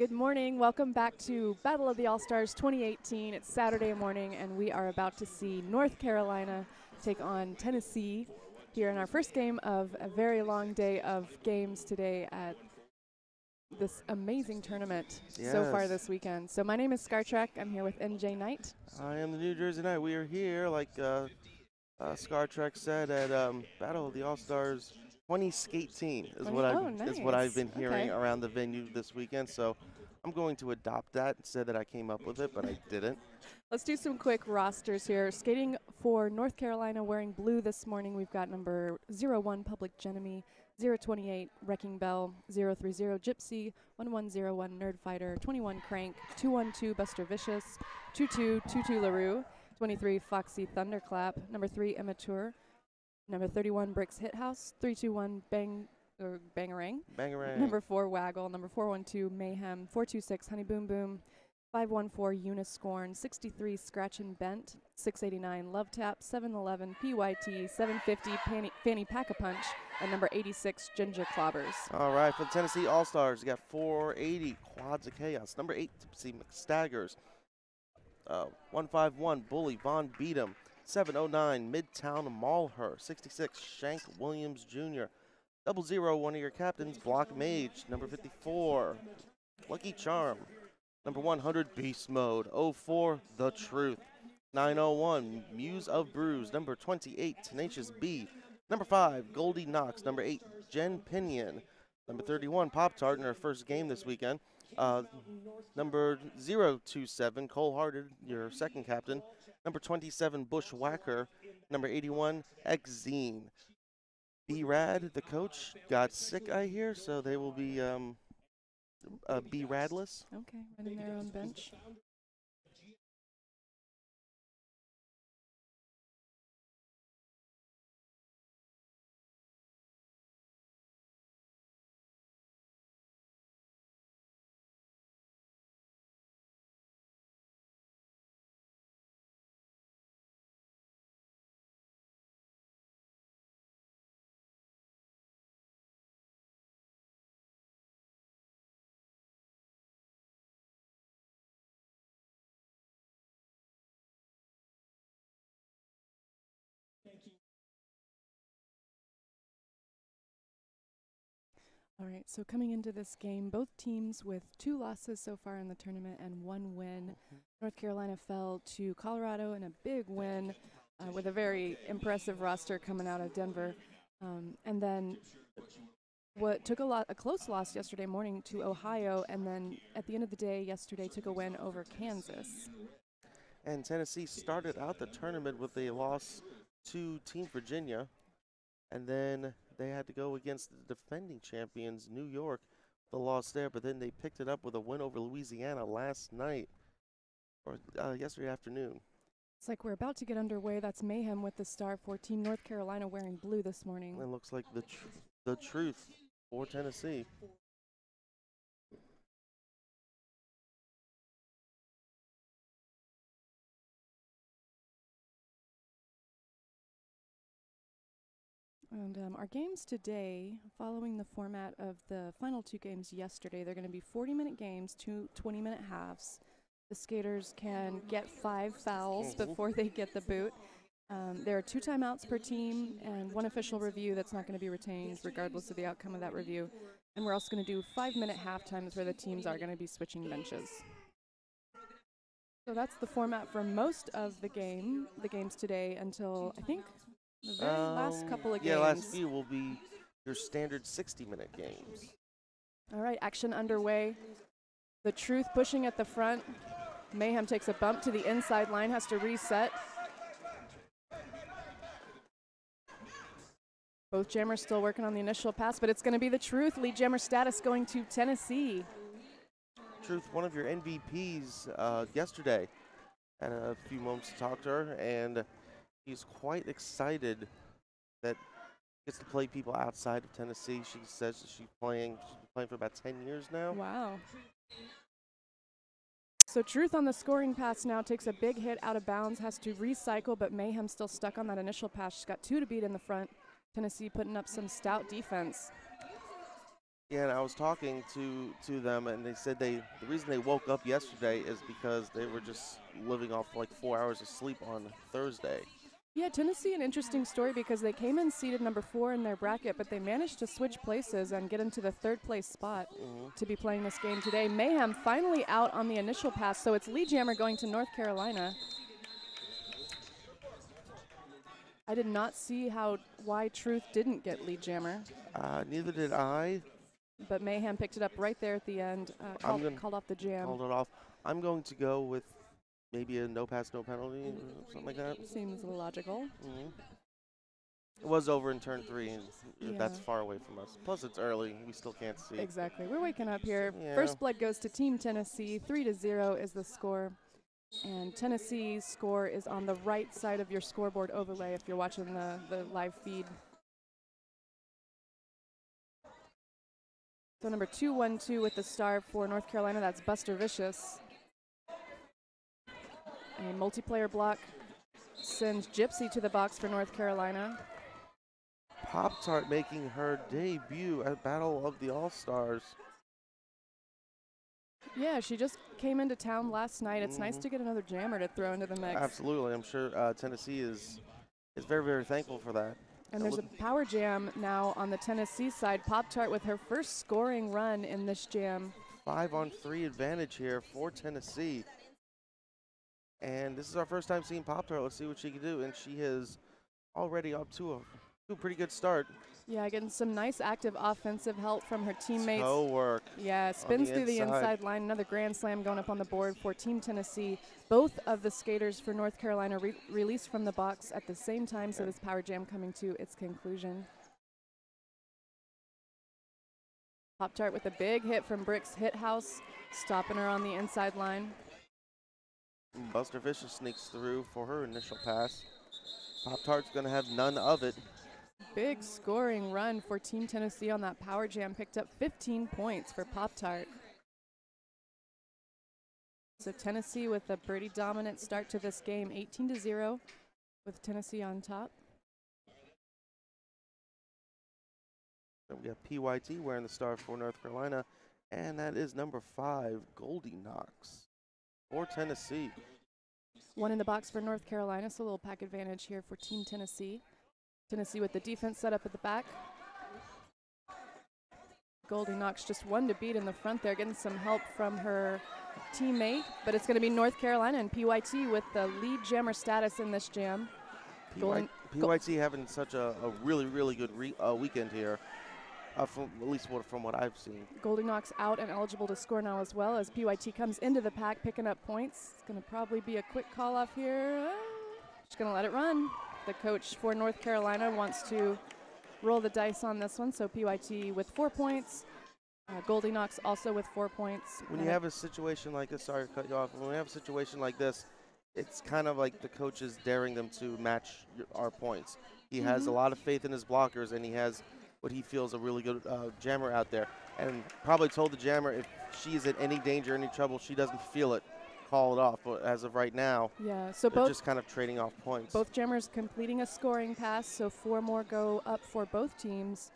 Good morning. Welcome back to Battle of the All-Stars 2018. It's Saturday morning, and we are about to see North Carolina take on Tennessee here in our first game of a very long day of games today at this amazing tournament so far this weekend. So my name is Scar Trek. I'm here with NJ Knight. I am the New Jersey Knight. We are here, like Scar Trek said, at Battle of the All-Stars 2018 is what I've been hearing around the venue this weekend. So I'm going to adopt that and say that I came up with it, but I didn't. Let's do some quick rosters here. Skating for North Carolina wearing blue this morning, we've got number 01 Public Genemy, 028 Wrecking Bell, 030 Gypsy, 1101 Nerd Fighter, 21 Crank, 212 Buster Vicious, 22 LaRue, 23 Foxy Thunderclap, number 3 Immature, number 31 Bricks Hit House, 321 Bangarang, number 4 Waggle, number 412 Mayhem, 426 Honey Boom Boom, 514 Uniscorn, 63 Scratch and Bent, 689 Love Tap, 711 PYT, 750 Fanny Pack-a-Punch, and number 86 Ginger Clobbers. All right, for the Tennessee All-Stars, you got 480 Quads of Chaos, number 8 Tipsy McStaggers, 151 Bully Von Beatum, 709 Midtown Malher, 66 Shank Williams Jr., 00 one of your captains, Block Mage, number 54 Lucky Charm, number 100 Beast Mode, 04 The Truth, 901 Muse of Brews, number 28 Tenacious B, number 5 Goldie Knox, number 8 Jen Pinion, number 31 Pop Tart in her first game this weekend, number 027 Cole Hearted, your second captain, number 27 Bushwhacker, number 81 X-Zine. B-Rad, the coach, got sick, I hear, so they will be B-Radless. Okay, running their own bench. All right, so coming into this game, both teams with 2 losses so far in the tournament and 1 win. North Carolina fell to Colorado in a big win with a very impressive roster coming out of Denver. And then what took a close loss yesterday morning to Ohio, and then at the end of the day yesterday took a win over Kansas. And Tennessee started out the tournament with a loss to Team Virginia, and then they had to go against the defending champions, New York, the loss there, but then they picked it up with a win over Louisiana last night, or yesterday afternoon. It's like we're about to get underway. That's Mayhem with the star for Team North Carolina wearing blue this morning. It looks like the truth for Tennessee. And our games today, following the format of the final 2 games yesterday, they're going to be 40-minute games, 2 20-minute halves. The skaters can get 5 fouls before they get the boot. There are 2 timeouts per team and 1 official review that's not going to be retained regardless of the outcome of that review. And we're also going to do 5-minute half times where the teams are going to be switching benches. So that's the format for most of the games today until, I think, the very last couple of games. Yeah, last few will be your standard 60-minute games. All right, action underway. The Truth pushing at the front. Mayhem takes a bump to the inside line, has to reset. Both jammers still working on the initial pass, but it's going to be the Truth. Lead jammer status going to Tennessee. Truth, one of your MVPs yesterday. Had a few moments to talk to her, and he's quite excited that he gets to play people outside of Tennessee. She says that she's been playing for about 10 years now. Wow. So Truth on the scoring pass now takes a big hit out of bounds, has to recycle, but Mayhem still stuck on that initial pass. She's got 2 to beat in the front. Tennessee putting up some stout defense. Yeah, and I was talking to them, and they said the reason they woke up yesterday is because they were just living off like 4 hours of sleep on Thursday. Yeah, Tennessee, an interesting story because they came in seeded number 4 in their bracket, but they managed to switch places and get into the 3rd place spot to be playing this game today. Mayhem finally out on the initial pass, so it's Lee Jammer going to North Carolina. I did not see why Truth didn't get Lee Jammer. Neither did I. But Mayhem picked it up right there at the end, called off the jam. Called it off. I'm going to go with maybe a no pass, no penalty, or something like that. Seems logical. It was over in turn 3, and that's far away from us. Plus, it's early. We still can't see. Exactly. We're waking up here. Yeah. First blood goes to Team Tennessee. 3-0 is the score. And Tennessee's score is on the right side of your scoreboard overlay if you're watching the live feed. So number 212 with the star for North Carolina, that's Buster Vicious. A multiplayer block sends Gypsy to the box for North Carolina. Pop-Tart making her debut at Battle of the All-Stars. Yeah, she just came into town last night. It's nice to get another jammer to throw into the mix. Absolutely. I'm sure Tennessee is very, very thankful for that. And there's a power jam now on the Tennessee side. Pop-Tart with her first scoring run in this jam. 5-on-3 advantage here for Tennessee. And this is our first time seeing Pop-Tart. Let's see what she can do. And she is already up to a pretty good start. Yeah, getting some nice active offensive help from her teammates. Toe work. Yeah, spins through the inside line. Another grand slam going up on the board for Team Tennessee. Both of the skaters for North Carolina released from the box at the same time, so this power jam coming to its conclusion. Pop-Tart with a big hit from Brick's hit house, stopping her on the inside line. Buster Vicious sneaks through for her initial pass. Pop-Tart's going to have none of it. Big scoring run for Team Tennessee on that power jam. Picked up 15 points for Pop-Tart. So Tennessee with a birdie dominant start to this game, 18-0 with Tennessee on top. Then we got PYT wearing the star for North Carolina, and that is number 5, Goldie Knox for Tennessee. One in the box for North Carolina, so a little pack advantage here for Team Tennessee. Tennessee with the defense set up at the back. Goldie Knox just one to beat in the front there, getting some help from her teammate, but it's going to be North Carolina and PYT with the lead jammer status in this jam. PYT having such a really, really good weekend here, at least from what I've seen. Goldie Knox out and eligible to score now as well as PYT comes into the pack picking up points. It's going to probably be a quick call off here. Just going to let it run. The coach for North Carolina wants to roll the dice on this one, so PYT with 4 points. Goldie Knox also with 4 points. When you have a situation like this, sorry to cut you off, when we have a situation like this, it's kind of like the coach is daring them to match our points. He has a lot of faith in his blockers, and he has what he feels a really good jammer out there. And probably told the jammer if she's in any danger, any trouble, she doesn't feel it, call it off. But as of right now, yeah, so they're just kind of trading off points. Both jammers completing a scoring pass, so 4 more go up for both teams.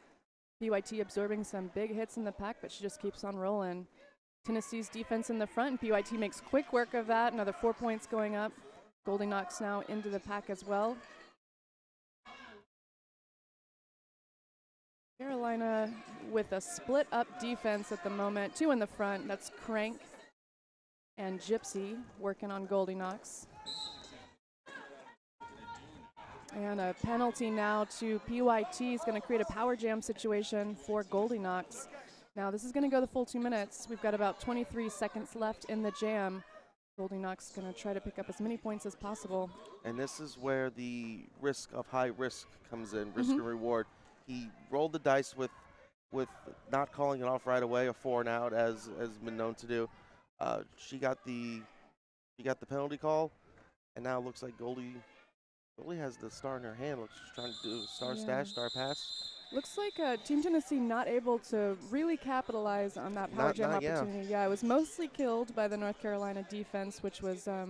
PYT absorbing some big hits in the pack, but she just keeps on rolling. Tennessee's defense in the front, and PYT makes quick work of that. Another 4 points going up. Goldie Knox now into the pack as well. Carolina with a split up defense at the moment. 2 in the front, that's Crank and Gypsy working on Goldie Knox. And a penalty now to PYT is going to create a power jam situation for Goldie Knox. Now this is going to go the full 2 minutes. We've got about 23 seconds left in the jam. Goldie Knox is going to try to pick up as many points as possible. And this is where the risk of high risk comes in, risk and reward. He rolled the dice with not calling it off right away, a 4 and out as been known to do. She got the penalty call, and now it looks like Goldie has the star in her hand. Looks she's trying to do star stash, star pass. Looks like Team Tennessee not able to really capitalize on that power jam opportunity. Yeah, it was mostly killed by the North Carolina defense, which was a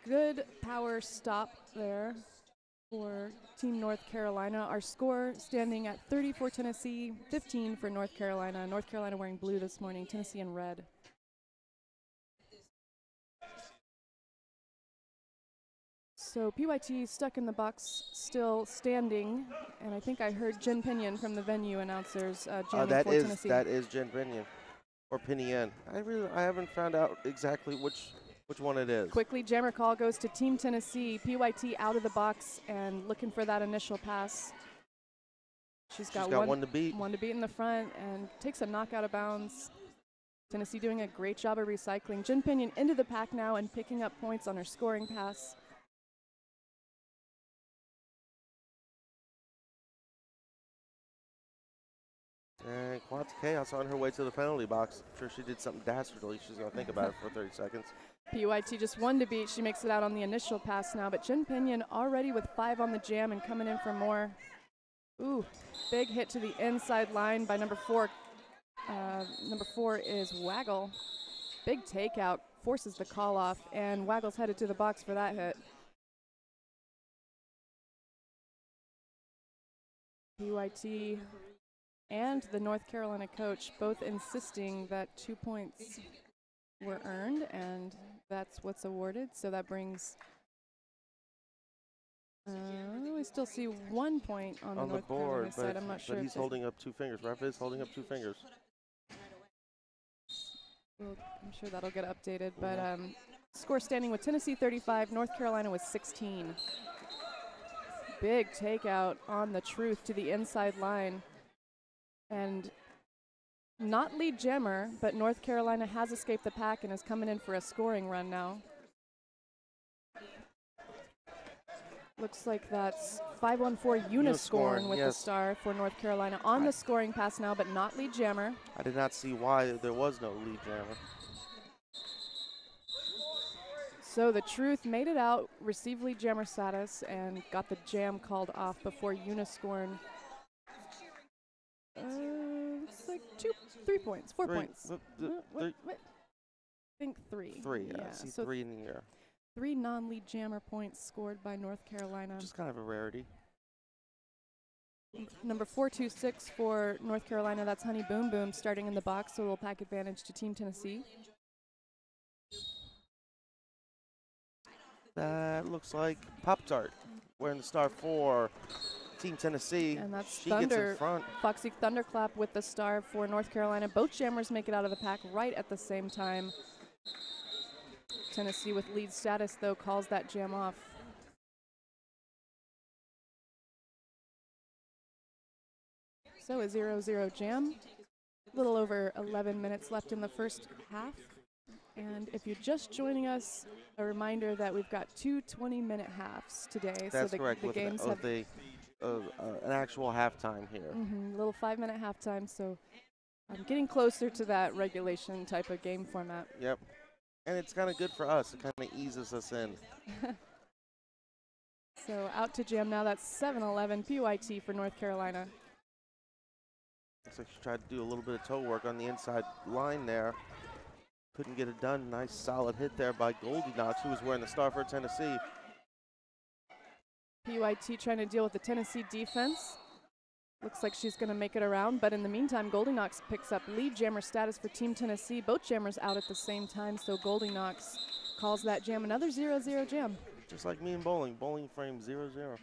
good power stop there. for Team North Carolina. Our score standing at 30 for Tennessee, 15 for North Carolina. North Carolina wearing blue this morning, Tennessee in red. So PYT stuck in the box, still standing, and I think I heard Jen Pinion from the venue announcers jamming for Tennessee. That is Jen Pinion, or Pinion. I haven't found out exactly which one it is. Quickly, jammer call goes to Team Tennessee. PYT out of the box and looking for that initial pass. She's got one to beat. One to beat in the front and takes a knock out of bounds. Tennessee doing a great job of recycling. Jen Pinion into the pack now and picking up points on her scoring pass. And Quanta Chaos on her way to the penalty box. I'm sure she did something dastardly. She's going to think about it for 30 seconds. PYT just one to beat. She makes it out on the initial pass now, but Jen Pinion already with 5 on the jam and coming in for more. Ooh, big hit to the inside line by number 4. Number 4 is Waggle. Big takeout, forces the call off, and Waggle's headed to the box for that hit. PYT and the North Carolina coach both insisting that 2 points were earned, and that's what's awarded. So that brings, we still see 1 point on the North Carolina side. I'm not sure. But he's holding up 2 fingers. Ref is holding up 2 fingers. Well, I'm sure that'll get updated. But score standing with Tennessee 35, North Carolina was 16. Big takeout on the truth to the inside line. And not lead jammer, but North Carolina has escaped the pack and is coming in for a scoring run now. Looks like that's 514 Uniscorn with the star for North Carolina on the scoring pass now, but not lead jammer. I did not see why there was no lead jammer. So the truth made it out, received lead jammer status, and got the jam called off before Uniscorn. It's like 3 points, 4 points. I think 3. 3, yeah. I see so 3 in the air. 3 non-lead jammer points scored by North Carolina. Just kind of a rarity. Number 426 for North Carolina, that's Honey Boom Boom starting in the box, so a little pack advantage to Team Tennessee. That looks like Pop-Tart wearing the star for Team Tennessee. And that's she Thunder, gets in front. Foxy Thunderclap with the star for North Carolina. Both jammers make it out of the pack right at the same time. Tennessee with lead status, though, calls that jam off. So a 0-0 jam. A little over 11 minutes left in the first half. And if you're just joining us, a reminder that we've got 2 20-minute halves today. That's so correct. The games have an actual halftime here. A little 5-minute halftime, so I'm getting closer to that regulation type of game format. Yep. And it's kind of good for us. It kind of eases us in. So out to jam now. That's 7-11 PYT for North Carolina. Looks like she tried to do a little bit of toe work on the inside line there. Couldn't get it done. Nice solid hit there by Goldilocks, who was wearing the star for Tennessee. PYT trying to deal with the Tennessee defense. Looks like she's going to make it around, but in the meantime, Goldilocks picks up lead jammer status for Team Tennessee. Both jammers out at the same time, so Goldilocks calls that jam another 0-0 jam. Just like me in bowling. Bowling frame 0-0.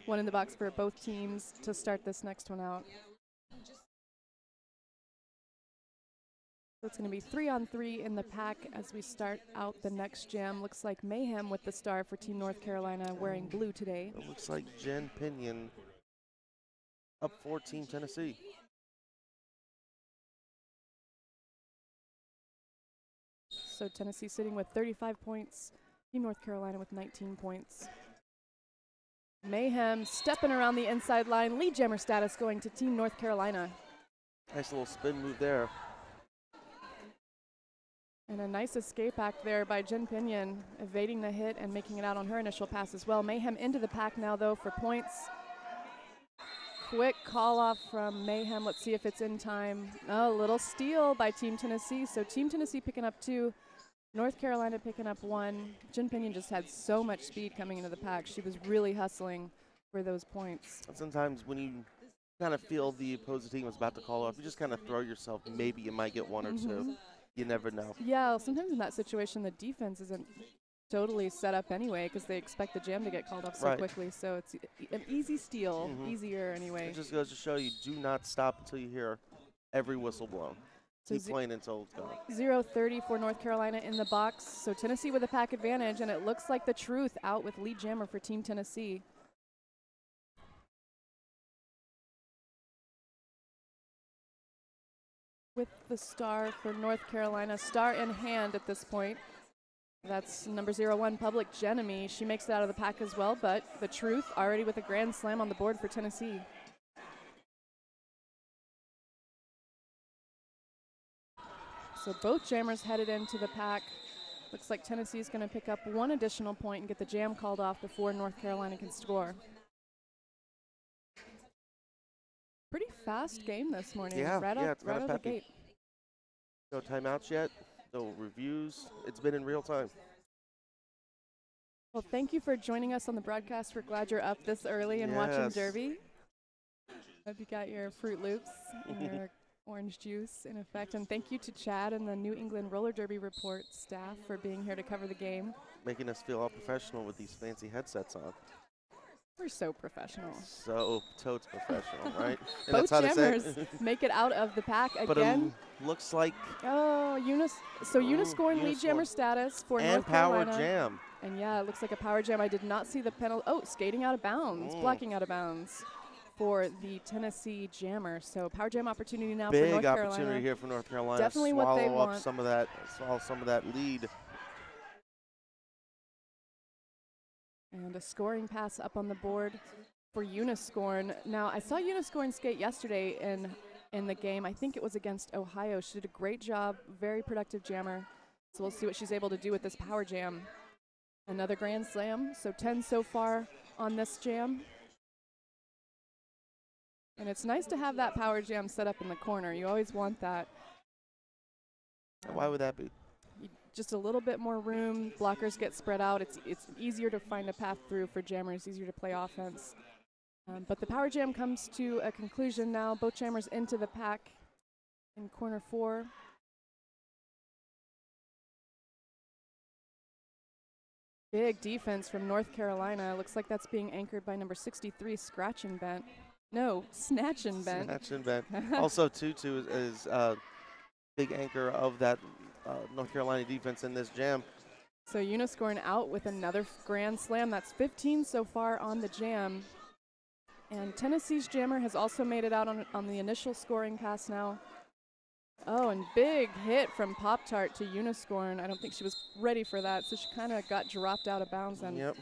One in the box for both teams to start this next one out. So it's going to be 3-on-3 in the pack as we start out the next jam. Looks like Mayhem with the star for Team North Carolina wearing blue today. It looks like Jen Pinion up for Team Tennessee. So Tennessee sitting with 35 points. Team North Carolina with 19 points. Mayhem stepping around the inside line. Lead jammer status going to Team North Carolina. Nice little spin move there. And a nice escape act there by Jen Pinion, evading the hit and making it out on her initial pass as well. Mayhem into the pack now, though, for points. Quick call off from Mayhem. Let's see if it's in time. A little steal by Team Tennessee. So Team Tennessee picking up 2. North Carolina picking up 1. Jin Pinion just had so much speed coming into the pack. She was really hustling for those points. And sometimes when you kind of feel the opposing team is about to call off, you just kind of throw yourself. Maybe you might get 1 or 2. You never know. Yeah, sometimes in that situation, the defense isn't totally set up anyway because they expect the jam to get called off so quickly. So it's an easy steal, easier anyway. It just goes to show you, do not stop until you hear every whistle blown. So keep playing until it's gone. 0-30 for North Carolina in the box. So Tennessee with a pack advantage, and it looks like the truth out with lead jammer for Team Tennessee. With the star for North Carolina, star in hand at this point. That's number 01, Public Genemy. She makes it out of the pack as well, but the truth already with a grand slam on the board for Tennessee. So both jammers headed into the pack. Looks like Tennessee's going to pick up 1 additional point and get the jam called off before North Carolina can score. Pretty fast game this morning. Yeah, right out of the gate. No timeouts yet, no reviews. It's been in real time. Well, thank you for joining us on the broadcast. We're glad you're up this early and watching Derby. Hope you got your Fruit Loops and your orange juice in effect. And thank you to Chad and the New England Roller Derby Report staff for being here to cover the game. Making us feel all professional with these fancy headsets on. We're so professional. So totes professional, right? And both jammers make it out of the pack again. But looks like Eunice scoring lead jammer status for North Carolina. And power jam. And yeah, it looks like a power jam. I did not see the penalty. Oh, skating out of bounds, blocking out of bounds for the Tennessee jammer. So power jam opportunity now for North Carolina. Big opportunity here for North Carolina. Definitely what they want. Swallow some of that lead. And a scoring pass up on the board for Uniscorn. Now, I saw Uniscorn skate yesterday in the game. I think it was against Ohio. She did a great job, very productive jammer. So we'll see what she's able to do with this power jam. Another grand slam, so 10 so far on this jam. And it's nice to have that power jam set up in the corner. You always want that. Why would that be? Just a little bit more room. Blockers get spread out. It's easier to find a path through for jammers, easier to play offense. But the power jam comes to a conclusion now. Both jammers into the pack in corner 4. Big defense from North Carolina. Looks like that's being anchored by number 63, Scratch and Bent. No, Snatch and Bent. Snatch and Bent. Also, Tutu is big anchor of that North Carolina defense in this jam. So Uniscorn out with another grand slam. That's 15 so far on the jam. And Tennessee's jammer has also made it out on the initial scoring pass now. Oh, and big hit from Pop-Tart to Uniscorn. I don't think she was ready for that, so she kind of got dropped out of bounds, and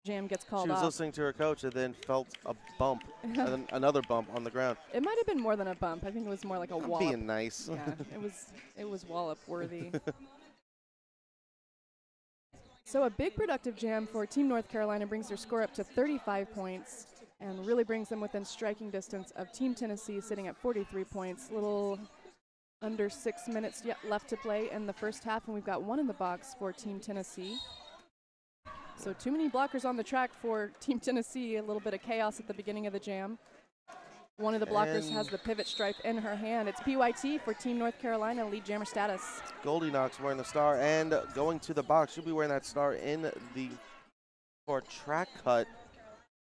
jam gets called off. She was listening to her coach and then felt a bump, and then another bump on the ground. It might have been more than a bump. I think it was more like a wallop. Being nice. Yeah, it was wallop worthy. So a big productive jam for Team North Carolina brings their score up to 35 points and really brings them within striking distance of Team Tennessee, sitting at 43 points. Little under 6 minutes yet left to play in the first half, and we've got 1 in the box for Team Tennessee. So too many blockers on the track for Team Tennessee. A little bit of chaos at the beginning of the jam. One of the blockers has the pivot stripe in her hand. It's PYT for Team North Carolina, lead jammer status. Goldie Knox wearing the star and going to the box. She'll be wearing that star for track cut.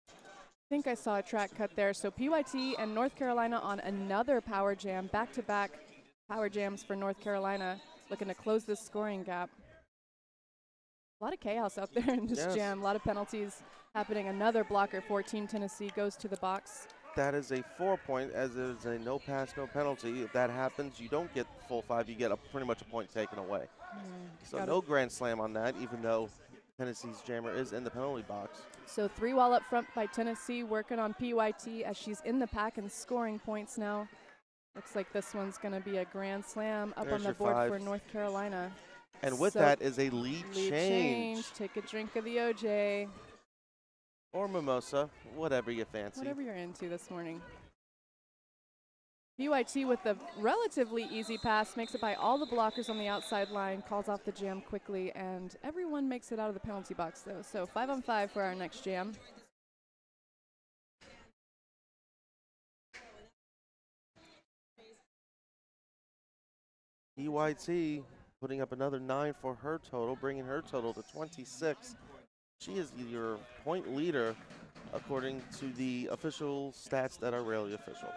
I think I saw a track cut there. So PYT and North Carolina on another power jam, back-to-back power jams for North Carolina, looking to close this scoring gap. A lot of chaos out there in this jam, a lot of penalties happening. Another blocker for Team Tennessee goes to the box. That is a 4-point, as it is a no pass, no penalty. If that happens, you don't get full 5, you get pretty much a point taken away. So no grand slam on that, even though Tennessee's jammer is in the penalty box. So 3-wall up front by Tennessee, working on PYT as she's in the pack and scoring points now. Looks like this one's going to be a grand slam up on the board for North Carolina. And with that is a lead change. Take a drink of the OJ. Or mimosa, whatever you fancy. Whatever you're into this morning. BYT with the relatively easy pass makes it by all the blockers on the outside line, calls off the jam quickly, and everyone makes it out of the penalty box though. So 5-on-5 for our next jam. BYT putting up another 9 for her total, bringing her total to 26. She is your point leader according to the official stats that are rarely official.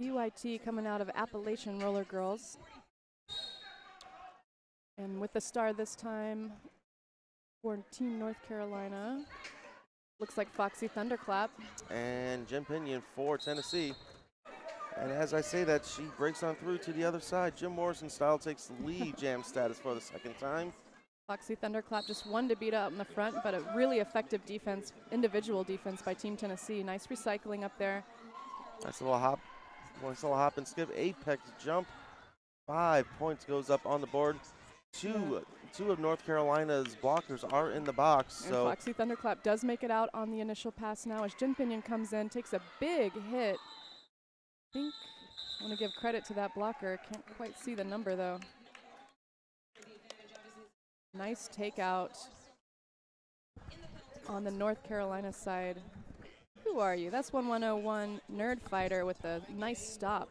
BYT coming out of Appalachian Roller Girls. And with the star this time for Team North Carolina, looks like Foxy Thunderclap. And Jim Pinion for Tennessee. And as I say that, she breaks on through to the other side. Jim Morrison style takes the lead jam status for the second time. Foxy Thunderclap just one to beat up in the front, but a really effective defense, individual defense by Team Tennessee. Nice recycling up there. Nice little hop and skip. Apex jump. 5 points goes up on the board. Two of North Carolina's blockers are in the box. And Foxy Thunderclap does make it out on the initial pass now as Jim Pinion comes in, takes a big hit. I think I want to give credit to that blocker. Can't quite see the number though. Nice takeout on the North Carolina side. Who are you? That's 1101 Nerd Fighter with a nice stop.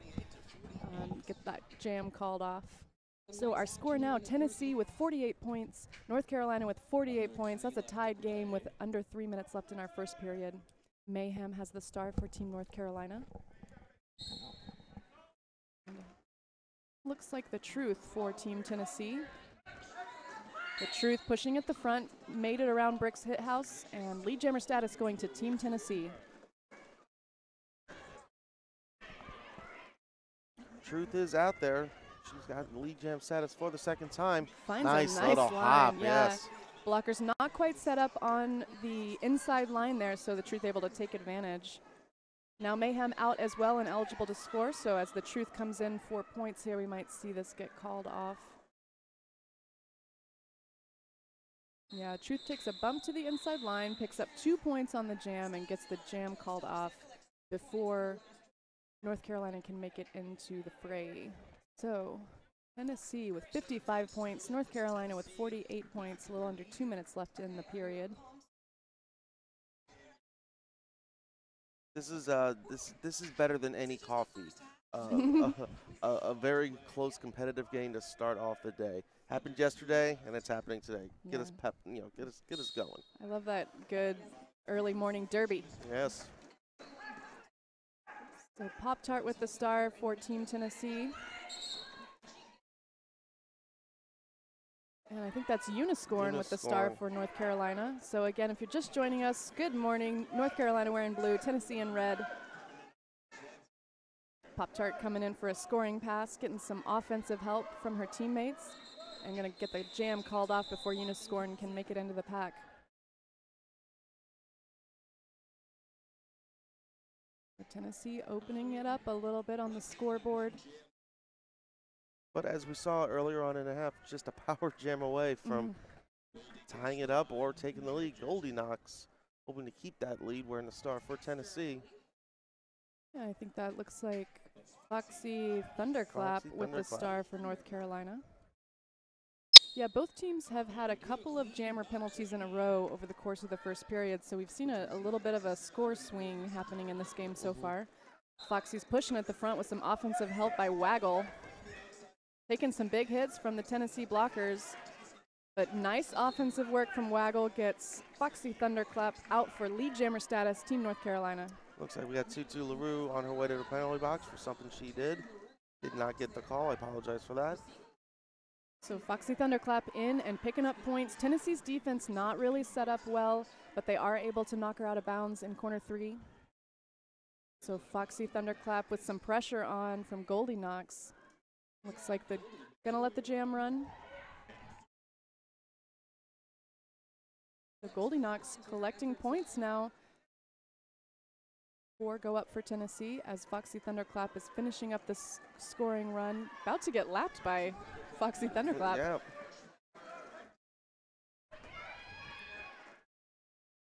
Get that jam called off. So our score now, Tennessee with 48 points, North Carolina with 48 points. That's a tied game with under 3 minutes left in our first period. Mayhem has the star for Team North Carolina. Looks like the Truth for Team Tennessee. The Truth pushing at the front, made it around Brick's hit house, and lead jammer status going to Team Tennessee. Truth is out there. She's got lead jam status for the second time. Finds nice a nice little line. hop, Yeah. yes. Blockers not quite set up on the inside line there, so the Truth able to take advantage. Now Mayhem out as well and eligible to score, so as the Truth comes in 4 points here, we might see this get called off. Yeah, Truth takes a bump to the inside line, picks up 2 points on the jam, and gets the jam called off before North Carolina can make it into the fray. So Tennessee with 55 points, North Carolina with 48 points, a little under 2 minutes left in the period. This is better than any coffee. A very close competitive game to start off the day. Happened yesterday and it's happening today. Yeah. Get us pep, get us going. I love that good early morning derby. Yes. So Pop-Tart with the star for Team Tennessee. And I think that's Uniscorn with the star for North Carolina. So again, if you're just joining us, good morning. North Carolina wearing blue, Tennessee in red. Pop-Tart coming in for a scoring pass, getting some offensive help from her teammates. And gonna get the jam called off before Uniscorn can make it into the pack. Tennessee opening it up a little bit on the scoreboard. But as we saw earlier on in the half, just a power jam away from tying it up or taking the lead. Goldie Knox hoping to keep that lead, wearing the star for Tennessee. Yeah, I think that looks like Foxy Thunderclap with the star for North Carolina. Yeah, both teams have had a couple of jammer penalties in a row over the course of the first period, so we've seen a little bit of a score swing happening in this game so far. Foxy's pushing at the front with some offensive help by Waggle. Taking some big hits from the Tennessee blockers, but nice offensive work from Waggle gets Foxy Thunderclap out for lead jammer status, Team North Carolina. Looks like we got Tutu LaRue on her way to the penalty box for something she did. Did not get the call, I apologize for that. So Foxy Thunderclap in and picking up points. Tennessee's defense not really set up well, but they are able to knock her out of bounds in corner 3. So Foxy Thunderclap with some pressure on from Goldie Knox. Looks like they're gonna let the jam run. So Goldie Knox collecting points now. 4 go up for Tennessee as Foxy Thunderclap is finishing up this scoring run. About to get lapped by Foxy Thunderclap. Yeah.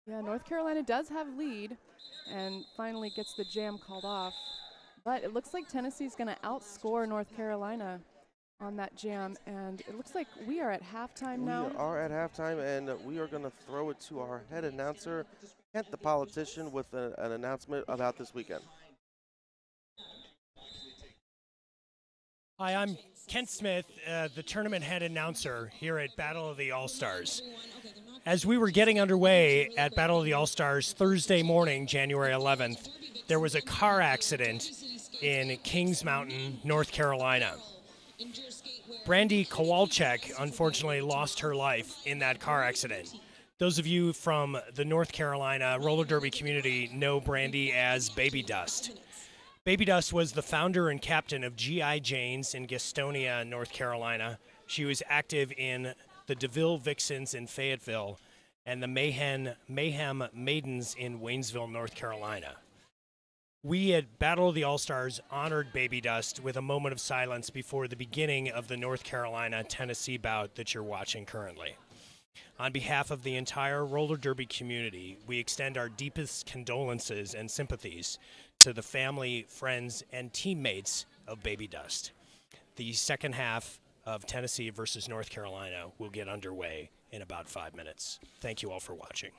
Yeah, North Carolina does have lead and finally gets the jam called off. But it looks like Tennessee's going to outscore North Carolina on that jam, and it looks like we are at halftime now. We are at halftime, and we are going to throw it to our head announcer, Kent the politician, with an announcement about this weekend. Hi, I'm Kent Smith, the tournament head announcer here at Battle of the All-Stars. As we were getting underway at Battle of the All-Stars Thursday morning, January 11th, there was a car accident in Kings Mountain, North Carolina. Brandy Kowalczyk unfortunately lost her life in that car accident. Those of you from the North Carolina roller derby community know Brandy as Baby Dust. Baby Dust was the founder and captain of G.I. Janes in Gastonia, North Carolina. She was active in the DeVille Vixens in Fayetteville and the Mayhem Maidens in Waynesville, North Carolina. We at Battle of the All-Stars honored Baby Dust with a moment of silence before the beginning of the North Carolina-Tennessee bout that you're watching currently. On behalf of the entire roller derby community, we extend our deepest condolences and sympathies to the family, friends, and teammates of Baby Dust. The second half of Tennessee versus North Carolina will get underway in about 5 minutes. Thank you all for watching.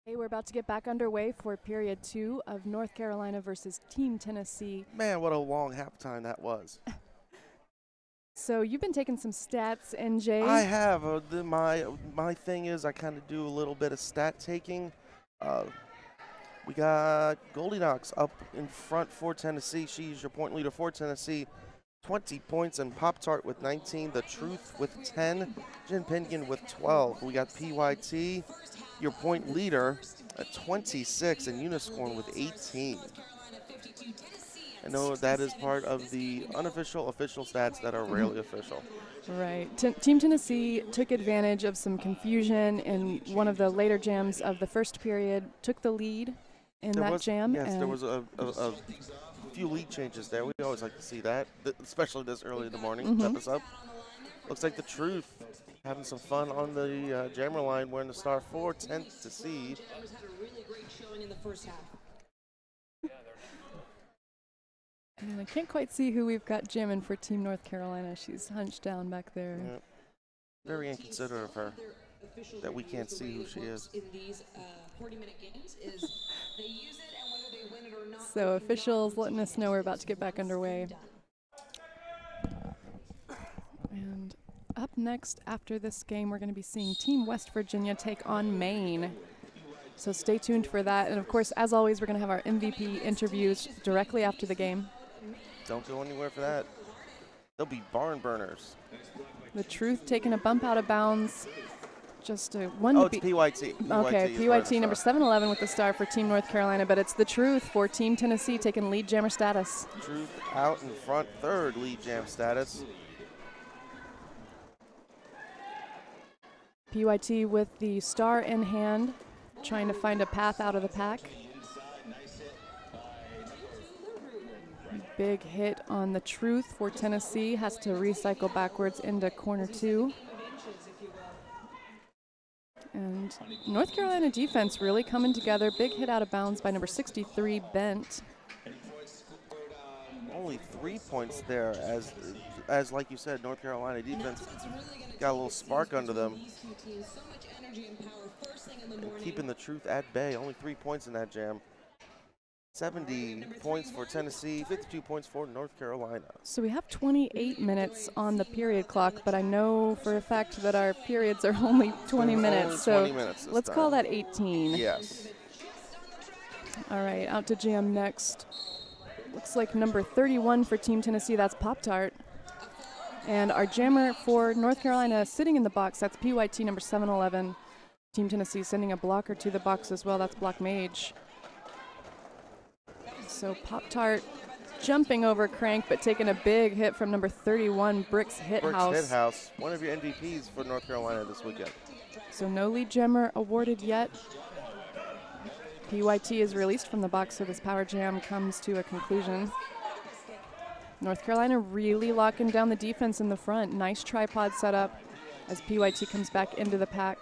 Hey, we're about to get back underway for period 2 of North Carolina versus Team Tennessee. Man, what a long halftime that was. So you've been taking some stats, NJ. I have. My thing is I kind of do a little bit of stat taking. We got Goldie Knox up in front for Tennessee. She's your point leader for Tennessee. 20 points, and Pop-Tart with 19. The Truth with 10. Jen Pinion with 12. We got PYT, your point leader, at 26, and Unicorn with 18. I know that is part of the unofficial, official stats that are rarely official. Right. Team Tennessee took advantage of some confusion in one of the later jams of the first period, took the lead in that jam. Yes, there was a few lead changes there. We always like to see that, especially this early in the morning. Step us up. Looks like the Truth having some fun on the jammer line, wearing the star 4, 10 to seed. And I can't quite see who we've got jamming for Team North Carolina. She's hunched down back there. Yeah. Very inconsiderate of her that we can't see who she is. So officials letting us know we're about to get back underway. And up next after this game, we're going to be seeing Team West Virginia take on Maine. So stay tuned for that. And of course, as always, we're going to have our MVP interviews directly after the game. Don't go anywhere for that. They'll be barn burners. The Truth taking a bump out of bounds. Just a one. Oh, it's PYT. Okay, PYT number 711 with the star for Team North Carolina, but it's the Truth for Team Tennessee taking lead jammer status. Truth out in front, third lead jam status. PYT with the star in hand, trying to find a path out of the pack. Big hit on the Truth for Tennessee, has to recycle backwards into corner 2. And North Carolina defense really coming together. Big hit out of bounds by number 63, Bent. Only 3 points there, as like you said, North Carolina defense got a little spark under them. And keeping the Truth at bay, only 3 points in that jam. 70 points for Tennessee, 52 points for North Carolina. So we have 28 minutes on the period clock, but I know for a fact that our periods are only 20 minutes. Only 20 minutes let's call that 18. Yes. All right, out to jam next. Looks like number 31 for Team Tennessee, that's Pop-Tart. And our jammer for North Carolina sitting in the box, that's PYT number 711. Team Tennessee sending a blocker to the box as well, that's Block Mage. So Pop-Tart jumping over Crank, but taking a big hit from number 31, Bricks Hithouse. Bricks Hithouse, one of your MVPs for North Carolina this weekend. So no lead jammer awarded yet. PYT is released from the box, so this power jam comes to a conclusion. North Carolina really locking down the defense in the front. Nice tripod setup as PYT comes back into the pack.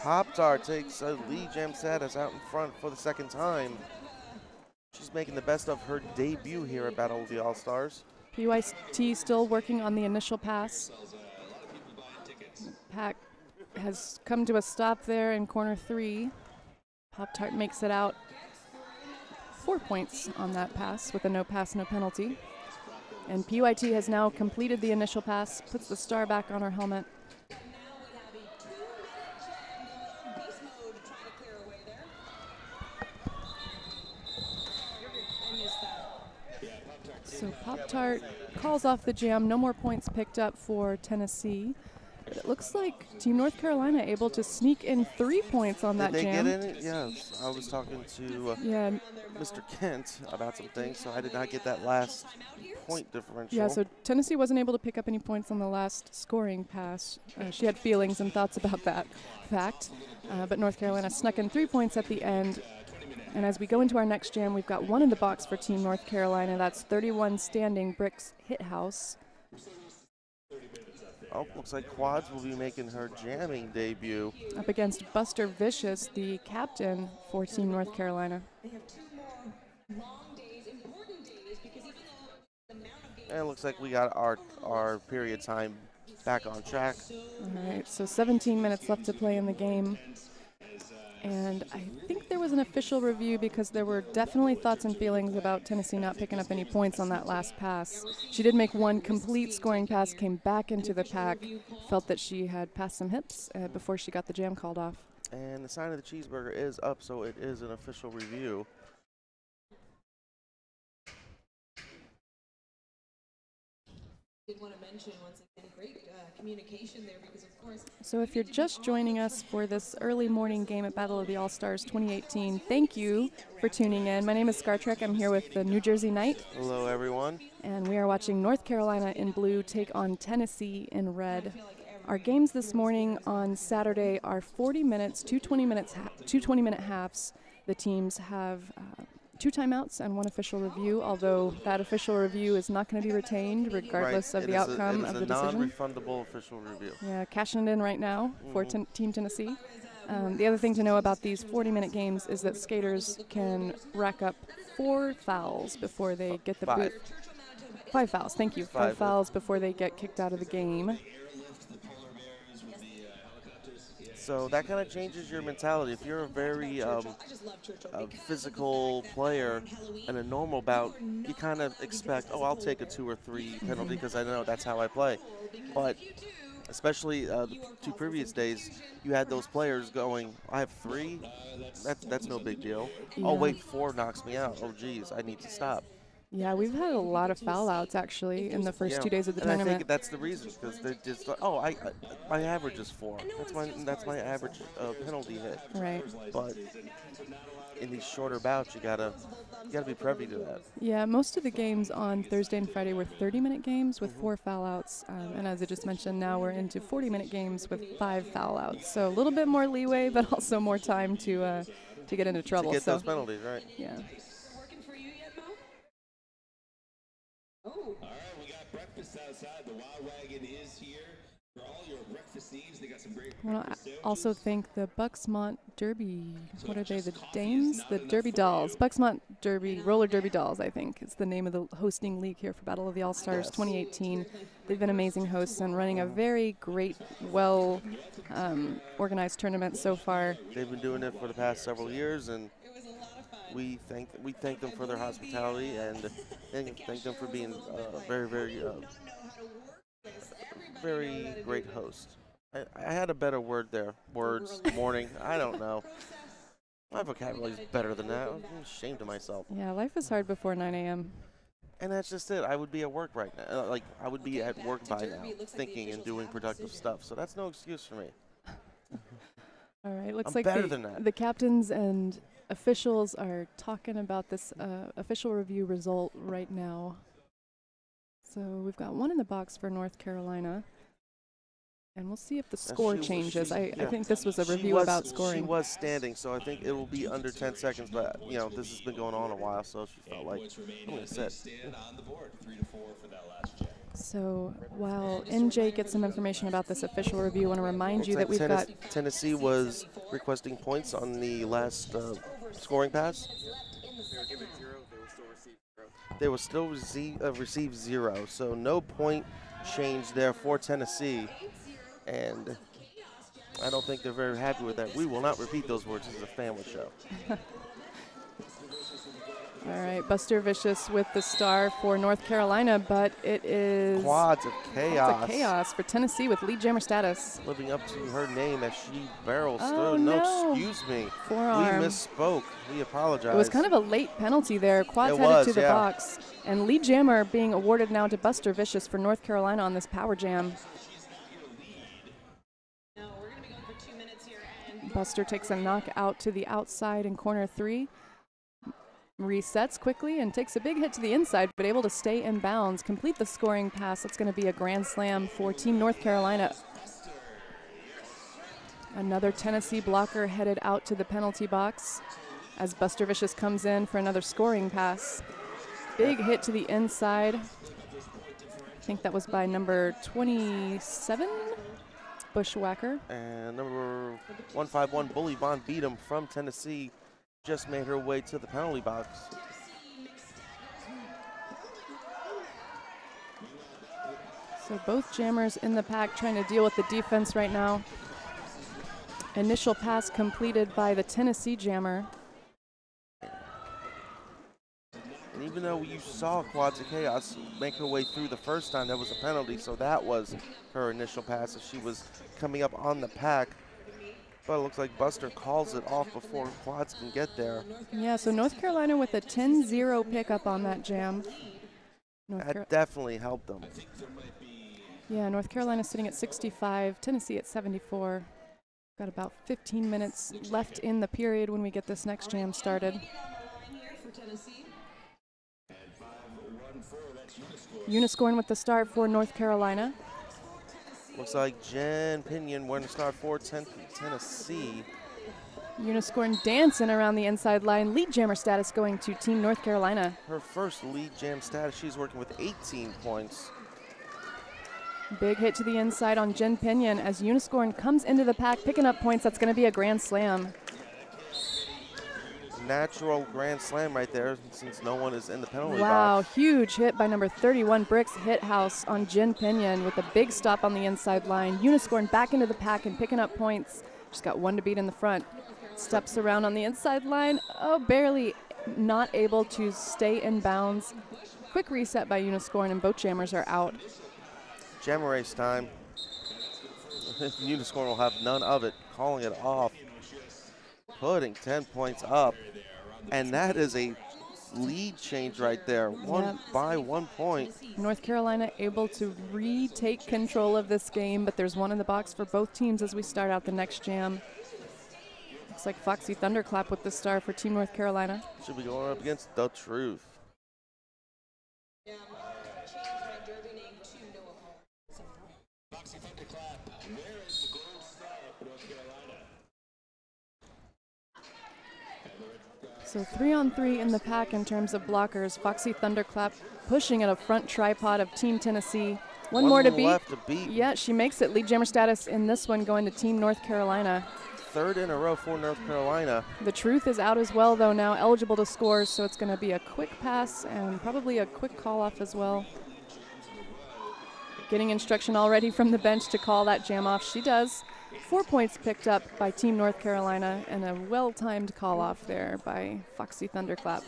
Pop-Tart takes a lead jam status out in front for the second time. She's making the best of her debut here at Battle of the All-Stars. PYT still working on the initial pass. Pack has come to a stop there in corner 3. Pop-Tart makes it out. 4 points on that pass with a no pass, no penalty. And PYT has now completed the initial pass, puts the star back on her helmet. So Pop-Tart calls off the jam. No more points picked up for Tennessee. But it looks like Team North Carolina able to sneak in 3 points on that jam. Did they get in it? Yes. I was talking to Mr. Kent about some things, so I did not get that last point differential. Yeah, so Tennessee wasn't able to pick up any points on the last scoring pass. She had feelings and thoughts about that fact. But North Carolina snuck in 3 points at the end. And as we go into our next jam, we've got one in the box for Team North Carolina. That's 31 standing Bricks Hithouse. Oh, looks like Quads will be making her jamming debut. Up against Buster Vicious, the captain for Team North Carolina. And it looks like we got our period time back on track. All right, so 17 minutes left to play in the game. And I think there was was an official review because there were definitely thoughts and feelings about Tennessee not picking up any points on that last pass. She did make one complete scoring pass, came back into the pack, felt that she had passed some hips before she got the jam called off. And the sign of the cheeseburger is up, so it is an official review. Did want to mention once again, great communication there because of course. So if you're just joining us for this early morning game at Battle of the All-Stars 2018, thank you for tuning in. My name is Scar Trek. I'm here with the New Jersey Knight. Hello, everyone. And we are watching North Carolina in blue take on Tennessee in red. Our games this morning on Saturday are 40 minutes, two 20-minute halves. The teams have 2 timeouts and 1 official review, although that official review is not going to be retained regardless of the outcome of the decision. It is a non-refundable official review. Yeah, cashing it in right now for Team Tennessee. The other thing to know about these 40-minute games is that skaters can rack up 4 fouls before they get the boot. 5 fouls, thank you. 5 fouls before they get kicked out of the game. So that kind of changes your mentality. If you're a very physical player in a normal bout, you kind of expect, oh, I'll take a 2 or 3 penalty because I know that's how I play. But especially the 2 previous days, you had those players going, I have 3? That's no big deal. Yeah. Oh, wait, 4 knocks me out. Oh, geez, I need to stop. Yeah, we've had a lot of foul outs actually in the first 2 days of the tournament. I think that's the reason, because they're just like, oh, my average is 4. That's my average penalty hit. Right. But in these shorter bouts, you gotta be privy to that. Yeah, most of the games on Thursday and Friday were 30-minute games with 4 foul outs, and as I just mentioned, now we're into 40-minute games with 5 foul outs. So a little bit more leeway, but also more time to get into trouble. To get those penalties, right? Yeah. Oh. All right, we got breakfast outside. The Wild Wagon is here for all your breakfast needs. They got some great breakfast sandwiches. Also thank the Bucksmont Derby. What are they? The Dames? The Derby Dolls. Bucksmont Derby, Roller Derby Dolls, I think, is the name of the hosting league here for Battle of the All-Stars 2018. They've been amazing hosts and running a very great, well organized tournament so far. They've been doing it for the past several years, and we thank them for their hospitality and thank them for being very great host. I had a better word there. Words, morning, I don't know. My vocabulary is better than that. I'm ashamed of myself. Yeah, life is hard before 9 a.m. And that's just it. I would be at work right now. I would be at work by now, thinking and doing productive stuff. So that's no excuse for me. All right, looks I'm like better than that. The captains and officials are talking about this official review result right now. So we've got 1 in the box for North Carolina. And we'll see if the score changes. I think this was a review about scoring. She was standing, so I think it will be under 10 seconds. But, you know, this has been going on a while, so she felt like, I'm going to sit. So while NJ gets some information about this official review, I want to remind you that we've got... Tennessee was requesting points on the last scoring pass. They will still receive 0, so no point change there for Tennessee. And I don't think they're very happy with that. We will not repeat those words. This is a family show. All right, Buster Vicious with the star for North Carolina, but it is... Quads of chaos. Quads of chaos for Tennessee with lead jammer status. Living up to her name as she barrels through. No, excuse me. Forearm. We misspoke. We apologize. It was kind of a late penalty there. Quads headed to the box. And lead jammer being awarded now to Buster Vicious for North Carolina on this power jam. Buster takes a knock out to the outside in corner 3. Resets quickly and takes a big hit to the inside, but able to stay in bounds, complete the scoring pass. That's going to be a grand slam for Team North Carolina. Another Tennessee blocker headed out to the penalty box as Buster Vicious comes in for another scoring pass. Big hit to the inside. I think that was by number 27. Bushwhacker. And number 151, Bully Von Beatum from Tennessee, just made her way to the penalty box. So both jammers in the pack trying to deal with the defense right now. Initial pass completed by the Tennessee jammer. even though you saw Quads of Chaos make her way through the first time, that was a penalty, so that was her initial pass as she was coming up on the pack. But it looks like Buster calls it off before Quads can get there. Yeah, so North Carolina with a 10-0 pickup on that jam. That definitely helped them. Yeah, North Carolina sitting at 65, Tennessee at 74. Got about 15 minutes left in the period when we get this next jam started. Uniscoring with the start for North Carolina. Looks like Jen Pinion wearing the start for Tennessee. Uniscoring dancing around the inside line. Lead jammer status going to Team North Carolina. Her first lead jam status. She's working with 18 points. Big hit to the inside on Jen Pinion as Uniscoring comes into the pack, picking up points. That's going to be a grand slam. Natural grand slam right there since no one is in the penalty Wow, box. huge hit by number 31, Bricks Hit House on Jen Pinion with a big stop on the inside line. Uniscoring back into the pack and picking up points. Just got one to beat in the front. Steps around on the inside line. Oh, barely not able to stay in bounds. Quick reset by Uniscoring and both jammers are out. Jam race time. Uniscoring will have none of it, calling it off. Putting 10 points up. And that is a lead change right there. One by 1 point. North Carolina able to retake control of this game, but there's one in the box for both teams as we start out the next jam. Looks like Foxy Thunderclap with the star for Team North Carolina. Should be going up against The Truth. Foxy Thunderclap, where is the gold star for North Carolina? So 3-on-3 in the pack in terms of blockers. Foxy Thunderclap pushing at a front tripod of Team Tennessee. One more to beat. Left to beat. Yeah, she makes it. Lead jammer status in this one going to Team North Carolina. Third in a row for North Carolina. The Truth is out as well, though, now eligible to score, so it's going to be a quick pass and probably a quick call-off as well. Getting instruction already from the bench to call that jam off. She does. 4 points picked up by Team North Carolina and a well-timed call-off there by Foxy Thunderclap.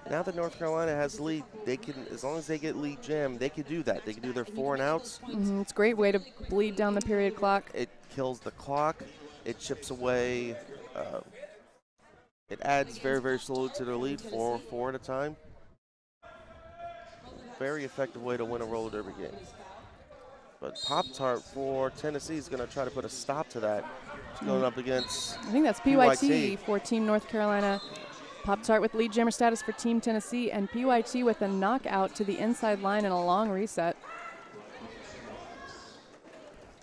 Now that North Carolina has lead, they can, as long as they get lead jam, they could do that. They can do their 4 and outs. It's a great way to bleed down the period clock. It kills the clock. It chips away. It adds very, very slowly to their lead, 4 at a time. Very effective way to win a roller derby game. But Pop-Tart for Tennessee is going to try to put a stop to that. She's going up against I think that's PYT for Team North Carolina. Pop-Tart with lead jammer status for Team Tennessee, and PYT with a knockout to the inside line and a long reset.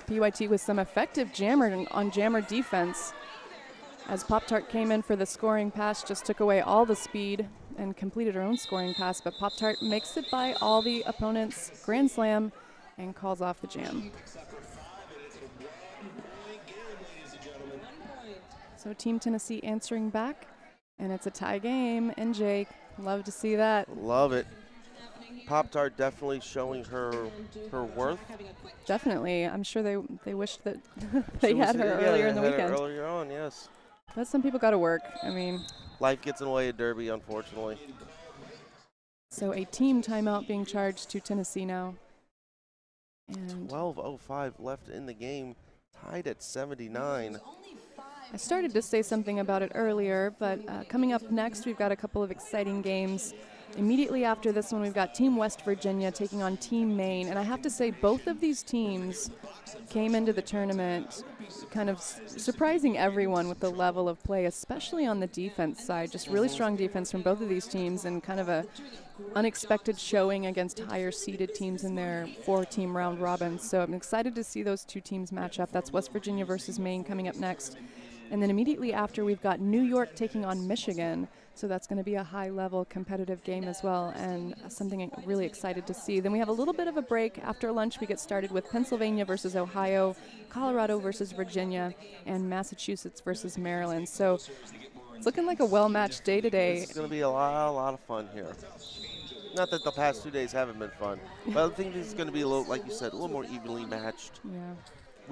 PYT with some effective jammer on jammer defense as Pop-Tart came in for the scoring pass, just took away all the speed and completed her own scoring pass, but Pop-Tart makes it by all the opponents, grand slam, and calls off the jam. So Team Tennessee answering back, and it's a tie game, and Jake, love to see that. Love it. Pop-Tart definitely showing her worth. Definitely. I'm sure they wished that they had her earlier in the weekend. Earlier on, yes. But some people got to work. I mean, life gets in the way of Derby, unfortunately. So a team timeout being charged to Tennessee now. And 12:05 left in the game, tied at 79. I started to say something about it earlier, but coming up next, we've got a couple of exciting games. Immediately after this one, we've got Team West Virginia taking on Team Maine. And I have to say, both of these teams came into the tournament kind of surprising everyone with the level of play, especially on the defense side. Just really strong defense from both of these teams and kind of a unexpected showing against higher seeded teams in their 4-team round robin. So I'm excited to see those two teams match up. That's West Virginia versus Maine coming up next. And then immediately after, we've got New York taking on Michigan. So that's going to be a high-level competitive game as well, and something I'm really excited to see. Then we have a little bit of a break. After lunch, we get started with Pennsylvania versus Ohio, Colorado versus Virginia, and Massachusetts versus Maryland. So it's looking like a well-matched day today. It's going to be a lot of fun here. Not that the past 2 days haven't been fun, but I think this is going to be a little, like you said, a little more evenly matched. Yeah.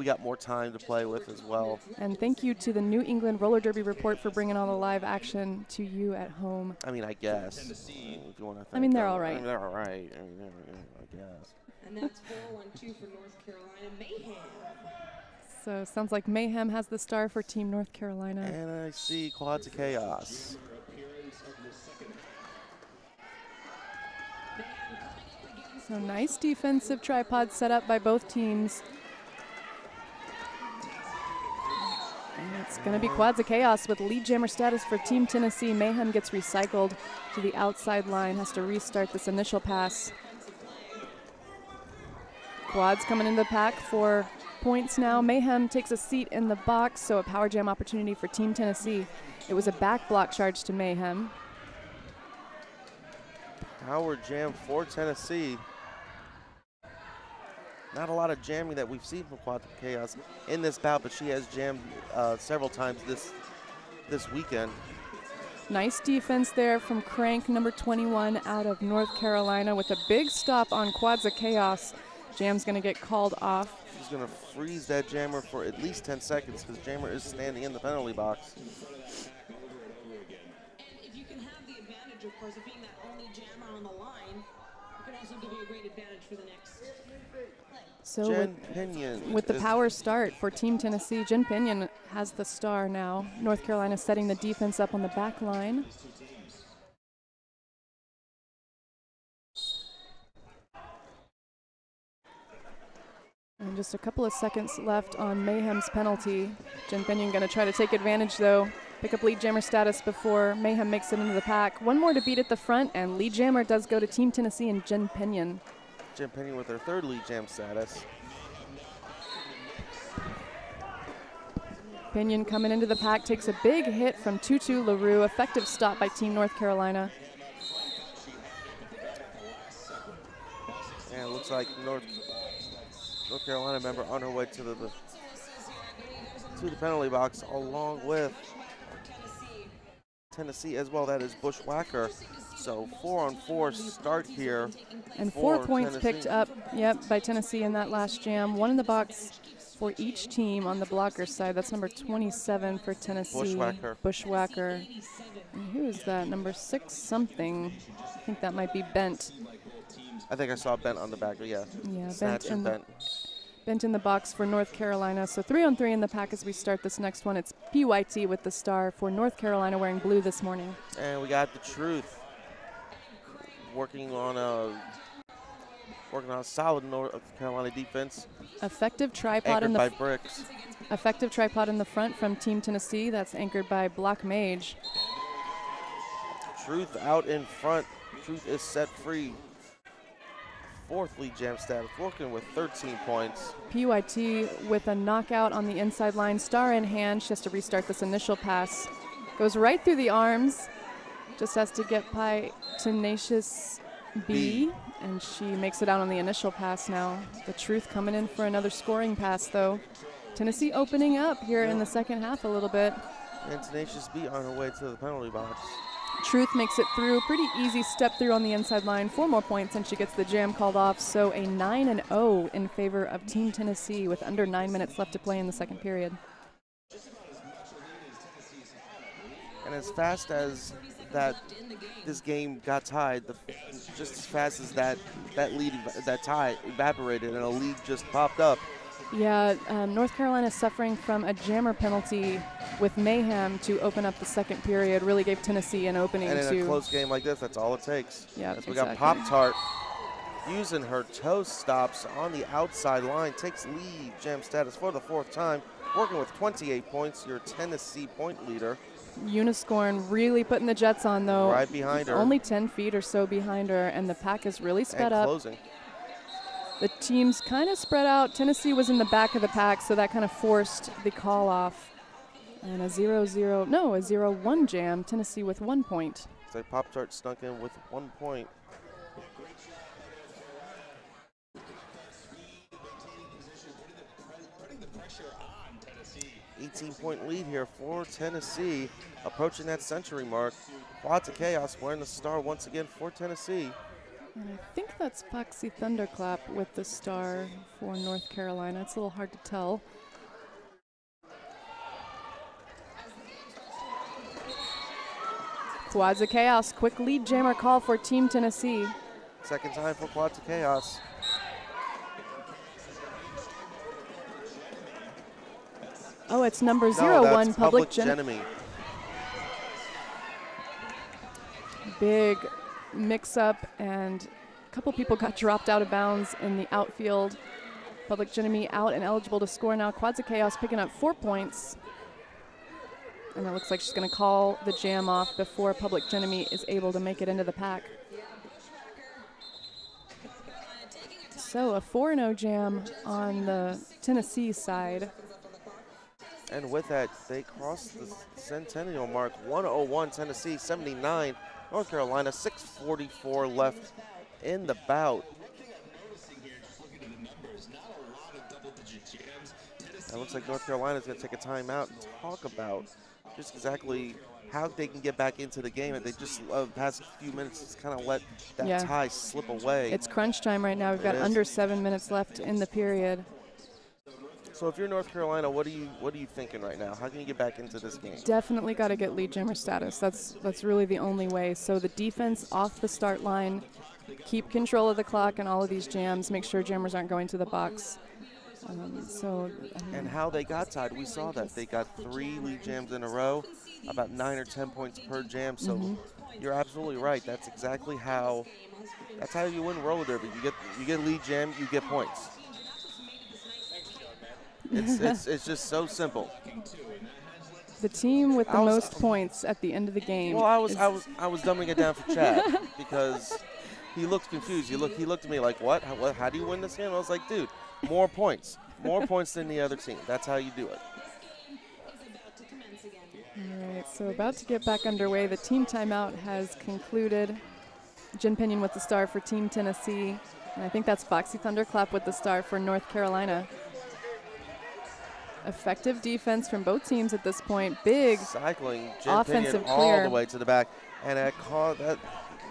we got more time to play with as well. And thank you to the New England Roller Derby Report for bringing all the live action to you at home. I mean, I guess. If you want to I mean, they're all right. I mean, they're all right. I mean, I guess. And that's 4-1-2 for North Carolina. Mayhem. So sounds like Mayhem has the star for Team North Carolina. And I see Quads of Chaos. So nice defensive tripod set up by both teams. And it's going to be Quads of Chaos with lead jammer status for Team Tennessee. Mayhem gets recycled to the outside line, has to restart this initial pass. Quads coming into the pack for points now. Mayhem takes a seat in the box, so a power jam opportunity for Team Tennessee. It was a back block charge to Mayhem. Power jam for Tennessee. Not a lot of jamming that we've seen from Quad of Chaos in this bout, but she has jammed several times this weekend. Nice defense there from Crank, number 21, out of North Carolina, with a big stop on Quads of Chaos. Jam's going to get called off. She's going to freeze that jammer for at least 10 seconds because jammer is standing in the penalty box. And if you can have the advantage, of course, of being that only jammer on the line, it can also give you a great advantage for the next play. So Jen Pinion with the power start for Team Tennessee, Jen Pinion has the star now. North Carolina setting the defense up on the back line. And just a couple of seconds left on Mayhem's penalty. Jen Pinion going to try to take advantage, though. Pick up lead jammer status before Mayhem makes it into the pack. One more to beat at the front, and lead jammer does go to Team Tennessee and Jen Pinion. Jen Pinion with her third lead jam status. Pinion coming into the pack, takes a big hit from Tutu LaRue. Effective stop by Team North Carolina. And it looks like North Carolina member on her way to the penalty box, along with Tennessee as well. That is Bushwhacker. So 4-on-4 start here. And 4 points Tennessee. picked up, by Tennessee in that last jam. One in the box for each team on the blocker side. That's number 27 for Tennessee. Bushwhacker. And who is that? Number 6 something. I think that might be Bent. I think I saw Bent on the back, but yeah. Yeah, Snatcher Bent. Bent in the box for North Carolina. So 3-on-3 in the pack as we start this next one. It's PYT with the star for North Carolina wearing blue this morning. And we got the Truth working on a solid North Carolina defense. Effective tripod in anchored the by Bricks. Effective tripod in the front from Team Tennessee. That's anchored by Block Mage. Truth out in front. Truth is set free. Fourth lead jam status, working with 13 points. PYT with a knockout on the inside line. Star in hand. She has to restart this initial pass. Goes right through the arms. Just has to get by Tenacious B. And she makes it out on the initial pass now. The Truth coming in for another scoring pass, though. Tennessee opening up here in the second half a little bit. And Tenacious B on her way to the penalty box. Truth makes it through. Pretty easy step through on the inside line. 4 more points and she gets the jam called off. So a 9-0 in favor of Team Tennessee with under 9 minutes left to play in the second period. And as fast as this game got tied, just as fast as that tie evaporated and a lead just popped up. Yeah, North Carolina suffering from a jammer penalty with Mayhem to open up the second period. Really gave Tennessee an opening. And in a close game like this, that's all it takes. Yeah, as we got Pop-Tart using her toe stops on the outside line, takes lead jam status for the 4th time, working with 28 points, your Tennessee point leader. Uniscorn really putting the Jets on, though. Right behind her. Only 10 feet or so behind her, and the pack is really sped up. Closing. The teams kind of spread out. Tennessee was in the back of the pack, so that kind of forced the call off. And a 0-1 jam. Tennessee with 1 point. So Pop-Tart snuck in with 1 point. Putting the pressure on Tennessee. 18-point lead here for Tennessee, approaching that century mark. Quads of Chaos wearing the star once again for Tennessee. And I think that's Foxy Thunderclap with the star for North Carolina. It's a little hard to tell. Quads of Chaos, quick lead jammer call for Team Tennessee. Second time for Quads of Chaos. Oh, it's number No, 01, that's Public Enemy. Big mix-up, and a couple people got dropped out of bounds in the outfield. Public Enemy out and eligible to score now. Quads of Chaos picking up 4 points. And it looks like she's going to call the jam off before Public Enemy is able to make it into the pack. So a 4-0 jam on the Tennessee side. And with that, they crossed the centennial mark. 101 Tennessee, 79 North Carolina, 6:44 left in the bout. It looks like North Carolina's going to take a timeout and talk about just exactly how they can get back into the game. And they just, past few minutes, just kind of let that tie slip away. It's crunch time right now. We've got under 7 minutes left in the period. So if you're North Carolina, what are you thinking right now? How can you get back into this game? Definitely got to get lead jammer status. That's really the only way. So the defense off the start line, keep control of the clock and all of these jams. Make sure jammers aren't going to the box. And how they got tied, we saw that they got 3 lead jams in a row, about 9 or 10 points per jam. So you're absolutely right. That's exactly how. That's how you win roller derby. You get lead jam, you get points. It's just so simple. The team with the most points at the end of the game. Well, I was dumbing it down for Chad because he looked confused. He looked at me like, what? How do you win this game? I was like, dude, more points than the other team. That's how you do it. All right, so about to get back underway. The team timeout has concluded. Jen Pinion with the star for Team Tennessee, and I think that's Foxy Thunderclap with the star for North Carolina. Effective defense from both teams at this point. Big cycling, Jen offensive Pinion clear all the way to the back, and that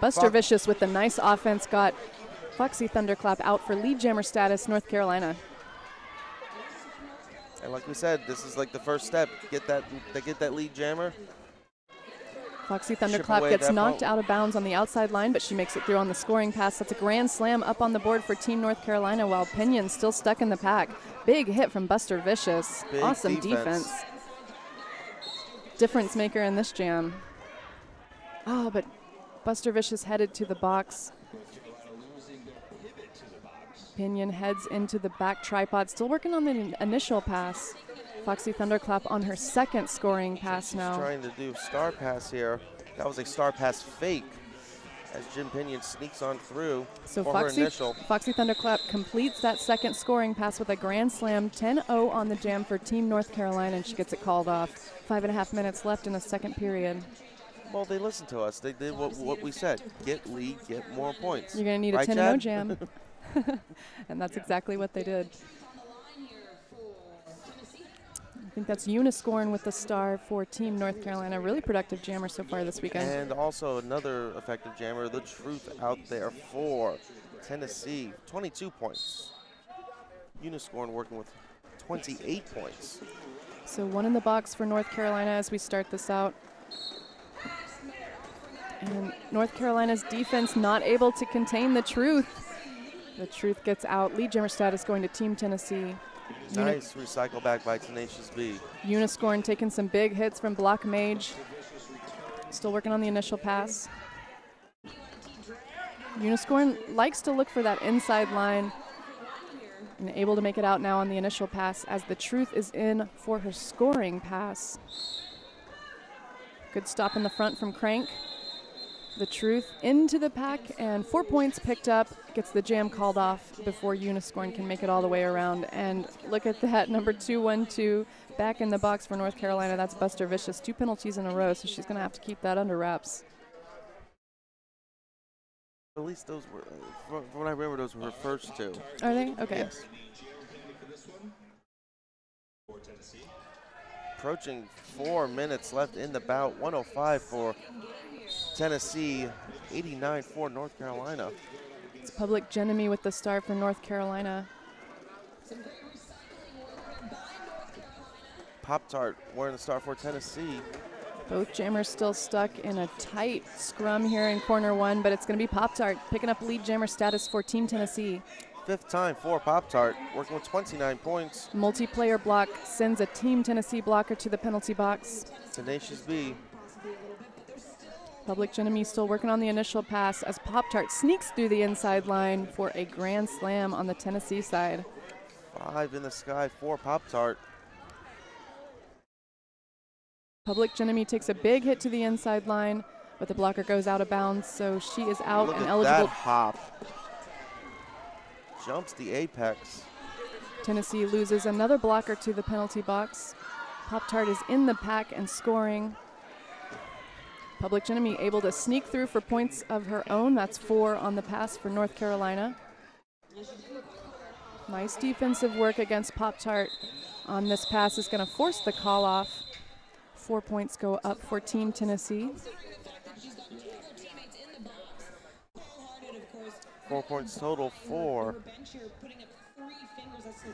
Buster Vicious with the nice offense got Foxy Thunderclap out for lead jammer status, North Carolina. And like we said, this is like the first step. Get that lead jammer. Foxy Thunderclap gets knocked out of bounds on the outside line, but she makes it through on the scoring pass. That's a grand slam up on the board for Team North Carolina, while Pinion's still stuck in the pack. Big hit from Buster Vicious. Big awesome defense. Difference maker in this jam. Oh, but Buster Vicious headed to the box. Pinion heads into the back tripod, still working on the initial pass. Foxy Thunderclap on her second scoring pass now. She's trying to do star pass here. That was a star pass fake as Jim Pinion sneaks on through so for her initial. Foxy Thunderclap completes that second scoring pass with a grand slam, 10-0 on the jam for Team North Carolina, and she gets it called off. 5.5 minutes left in the second period. Well, they listened to us. They did what we said. Get lead, get more points. You're going to need a 10-0 jam. And that's exactly what they did. I think that's Uniscorn with the star for Team North Carolina. Really productive jammer so far this weekend. And also another effective jammer, The Truth, out there for Tennessee. 22 points. Uniscorn working with 28 points. So one in the box for North Carolina as we start this out. And North Carolina's defense not able to contain The Truth. The Truth gets out. Lead jammer status going to Team Tennessee. Nice recycle back by Tenacious B. Uniscorn taking some big hits from Block Mage. Still working on the initial pass. Uniscorn likes to look for that inside line and able to make it out now on the initial pass as The Truth is in for her scoring pass. Good stop in the front from Crank. The Truth into the pack and 4 points picked up, gets the jam called off before Uniscorn can make it all the way around. And look at that, number 212 back in the box for North Carolina. That's Buster Vicious, 2 penalties in a row, so she's going to have to keep that under wraps. At least those were, from what I remember, those were her first 2. Are they? Okay. Yes. Approaching 4 minutes left in the bout. 105 for Tennessee, 89 for North Carolina. It's Public Enemy with the star for North Carolina. Pop-Tart wearing the star for Tennessee. Both jammers still stuck in a tight scrum here in corner one, but it's going to be Pop-Tart picking up lead jammer status for Team Tennessee. 5th time for Pop-Tart, working with 29 points. Multiplayer block sends a Team Tennessee blocker to the penalty box. Tenacious B. Public Enemy still working on the initial pass as Pop-Tart sneaks through the inside line for a grand slam on the Tennessee side. 5 in the sky for Pop-Tart. Public Enemy takes a big hit to the inside line, but the blocker goes out of bounds, so she is out Look and at eligible. that hop. Jumps the apex. Tennessee loses another blocker to the penalty box. Pop-Tart is in the pack and scoring. Public Enemy able to sneak through for points of her own. That's 4 on the pass for North Carolina. Nice defensive work against Pop-Tart on this pass is going to force the call off. 4 points go up for Team Tennessee. 4 points total for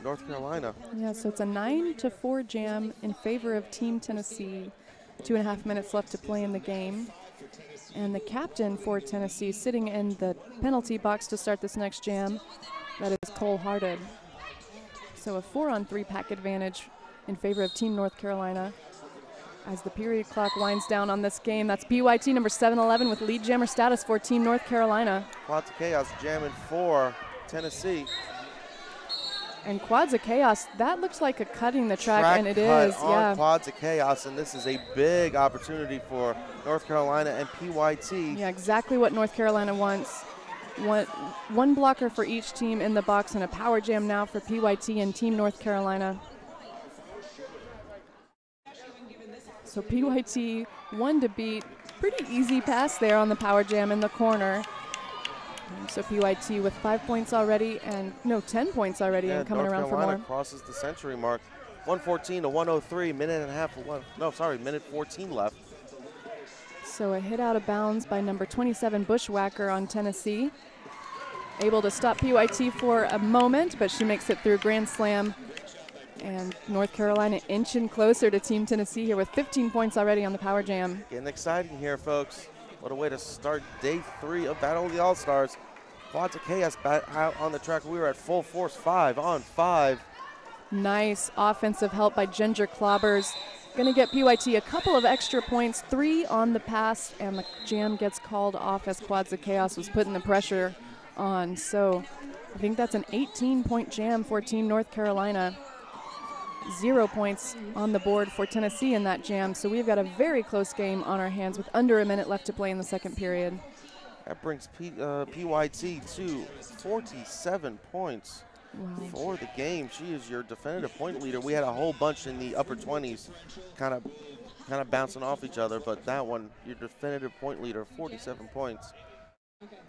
North Carolina. Yeah, so it's a 9-4 jam in favor of Team Tennessee. 2.5 minutes left to play in the game. And the captain for Tennessee sitting in the penalty box to start this next jam. That is Cole Harded. So a 4-on-3 pack advantage in favor of Team North Carolina. As the period clock winds down on this game, that's PYT number 711 with lead jammer status for Team North Carolina. Quads of Chaos jamming for Tennessee. And Quads of Chaos, that looks like a cutting the track, and it is, yeah. Quads of Chaos, and this is a big opportunity for North Carolina and PYT. Yeah, exactly what North Carolina wants. One blocker for each team in the box, and a power jam now for PYT and Team North Carolina. So PYT one to beat. Pretty easy pass there on the power jam in the corner. So PYT with 5 points already, and no, 10 points already, and coming North around Carolina for more. crosses the century mark. 114 to 103, minute 14 left. So a hit out of bounds by number 27 Bushwhacker on Tennessee. Able to stop PYT for a moment, but she makes it through grand slam. And North Carolina inching closer to Team Tennessee here with 15 points already on the power jam. Getting exciting here, folks. What a way to start day 3 of Battle of the All-Stars. Quads of Chaos out on the track. We were at full force, 5 on 5. Nice offensive help by Ginger Clobbers. Going to get PYT a couple of extra points, 3 on the pass, and the jam gets called off as Quads of Chaos was putting the pressure on. So I think that's an 18-point jam for Team North Carolina. 0 points on the board for Tennessee in that jam. So we've got a very close game on our hands with under a minute left to play in the second period. That brings PYT to 47 points for the game. She is your definitive point leader. We had a whole bunch in the upper 20s kind of bouncing off each other, but that one, your definitive point leader, 47 points.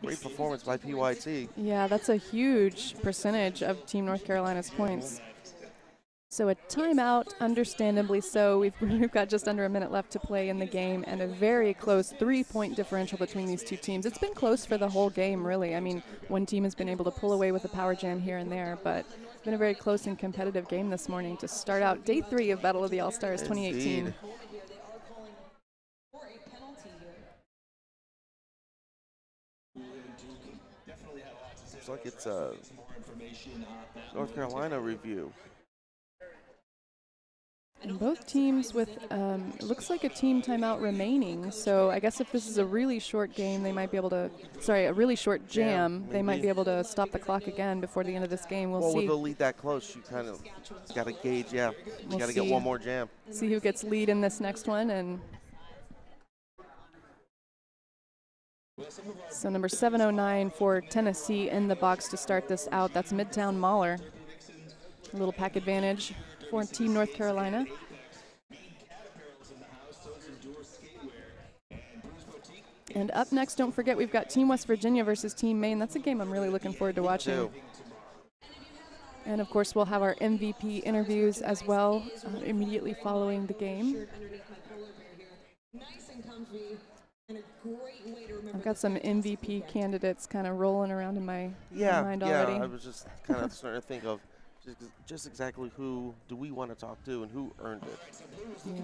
Great performance by PYT. Yeah, that's a huge percentage of Team North Carolina's points. So a timeout, understandably so. We've got just under a minute left to play in the game, and a very close 3-point differential between these two teams. It's been close for the whole game, really. I mean, one team has been able to pull away with a power jam here and there, but it's been a very close and competitive game this morning to start out day 3 of Battle of the All-Stars 2018. Indeed. Looks like it's a North Carolina review. And both teams with, it looks like a team timeout remaining. So I guess if this is a really short game, they might be able to, a really short jam, they might be able to stop the clock again before the end of this game. We'll see. With a lead that close, you kind of got to gauge, you got to get one more jam. See who gets lead in this next one. And so number 709 for Tennessee in the box to start this out. That's Midtown Mahler. A little pack advantage for Team North Carolina. And up next, don't forget, we've got Team West Virginia versus Team Maine. That's a game I'm really looking forward to watching. And of course, we'll have our MVP interviews as well immediately following the game. I've got some MVP candidates kind of rolling around in my mind already. I was just kind of starting to think of just exactly who do we want to talk to and who earned it. Yeah.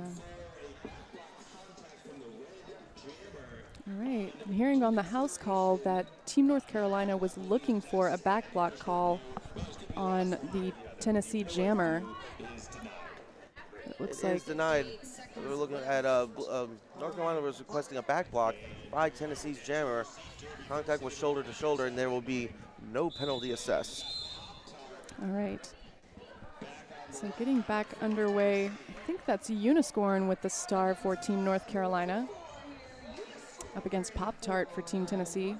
All right. I'm hearing on the house call that Team North Carolina was looking for a back block call on the Tennessee jammer. It looks like it's denied. We're looking at North Carolina was requesting a back block by Tennessee's jammer. Contact was shoulder to shoulder, and there will be no penalty assessed. All right. So getting back underway, I think that's Uniscorn with the star for Team North Carolina. Up against Pop-Tart for Team Tennessee.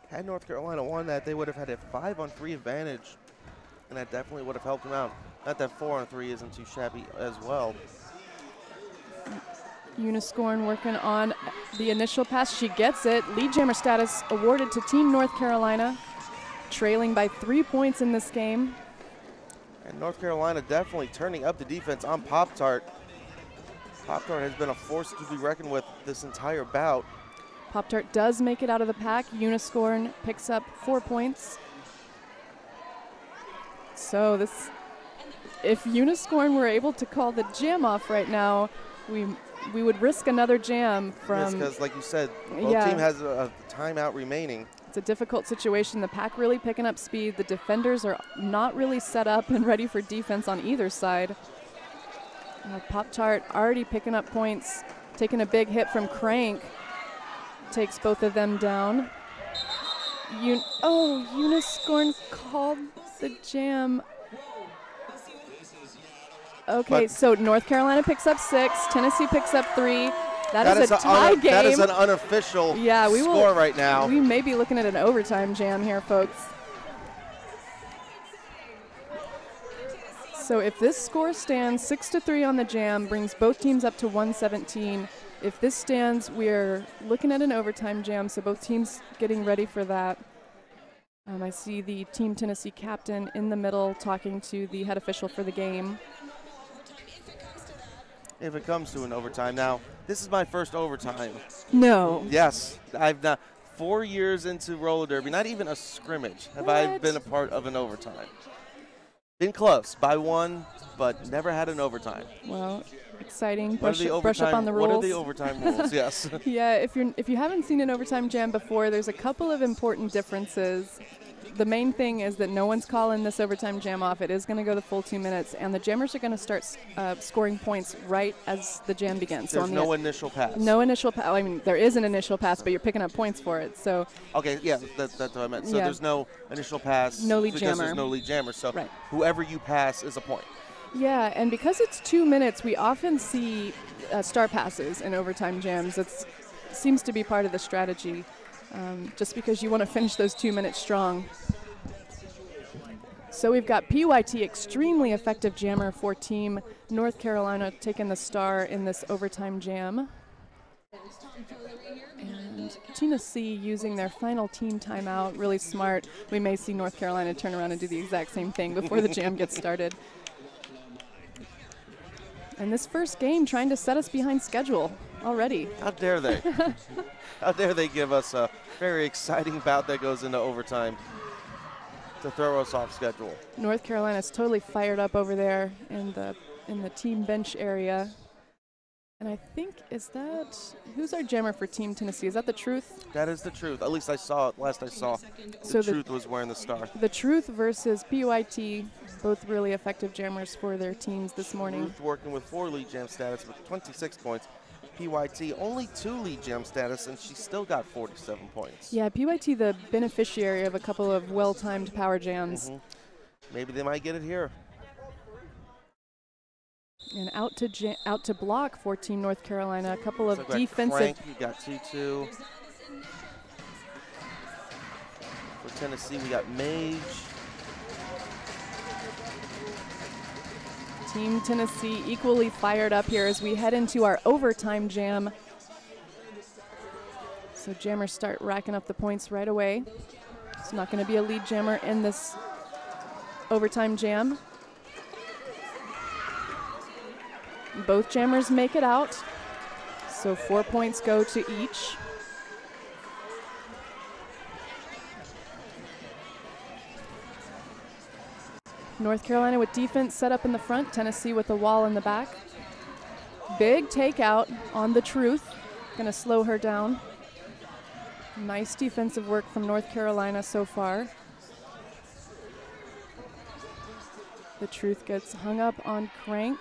Had North Carolina won that, they would have had a 5-on-3 advantage, and that definitely would have helped them out. Not that 4-on-3 isn't too shabby as well. Uniscorn working on the initial pass. She gets it. Lead jammer status awarded to Team North Carolina, trailing by 3 points in this game. And North Carolina definitely turning up the defense on Pop-Tart. Pop-Tart has been a force to be reckoned with this entire bout. Pop-Tart does make it out of the pack. Uniscorn picks up 4 points. So this, if Uniscorn were able to call the jam off right now, we would risk another jam from. Yes, because like you said, both team has a timeout remaining. It's a difficult situation. The pack really picking up speed. The defenders are not really set up and ready for defense on either side. Pop-Tart already picking up points, taking a big hit from Crank. Takes both of them down. Uniscorn called the jam. Okay, so North Carolina picks up 6, Tennessee picks up 3. That is a tie game. That is an unofficial score right now. We may be looking at an overtime jam here, folks. So if this score stands 6-3 on the jam, brings both teams up to 117. If this stands, we're looking at an overtime jam, so both teams getting ready for that. I see the Team Tennessee captain in the middle talking to the head official for the game. If it comes to an overtime. Now, this is my first overtime. No. Yes. I've not 4 years into roller derby, not even a scrimmage have I been a part of an overtime. Been close by 1, but never had an overtime. Well, exciting. Brush up on the rules. What are the overtime rules? Yes. Yeah, if you haven't seen an overtime jam before, there's a couple of important differences. The main thing is that no one's calling this overtime jam off. It is going to go the full 2 minutes, and the jammers are going to start scoring points right as the jam begins. There's so no initial pass. No initial pass. I mean, there is an initial pass, but you're picking up points for it. So. Okay, yeah, that's what I meant. So there's no initial pass. No lead because jammer. There's no lead jammer. So whoever you pass is a point. Yeah, and because it's 2 minutes, we often see star passes in overtime jams. It seems to be part of the strategy, just because you want to finish those 2 minutes strong. So we've got PYT, extremely effective jammer for Team North Carolina, taking the star in this overtime jam. And Tennessee using their final team timeout, really smart. We may see North Carolina turn around and do the exact same thing before the jam gets started. And this first game trying to set us behind schedule already. How dare they? How dare they give us a very exciting bout that goes into overtime to throw us off schedule. North Carolina's totally fired up over there in the team bench area. And I think, who's our jammer for Team Tennessee? Is that the Truth? That is the Truth. At least I saw it. Last I saw, the Truth was wearing the star. The Truth versus PYT, both really effective jammers for their teams this morning. Truth working with 4 lead jam status with 26 points. PYT only 2 lead jam status, and she still got 47 points. Yeah, PYT the beneficiary of a couple of well-timed power jams. Maybe they might get it here. And out to block for Team North Carolina. A couple of defensive. Crank, you got 2-2. For Tennessee, we got Mage. Team Tennessee equally fired up here as we head into our overtime jam. So jammers start racking up the points right away. It's not going to be a lead jammer in this overtime jam. Both jammers make it out. So 4 points go to each. North Carolina with defense set up in the front, Tennessee with a wall in the back. Big takeout on the Truth, gonna slow her down. Nice defensive work from North Carolina so far. The Truth gets hung up on Crank.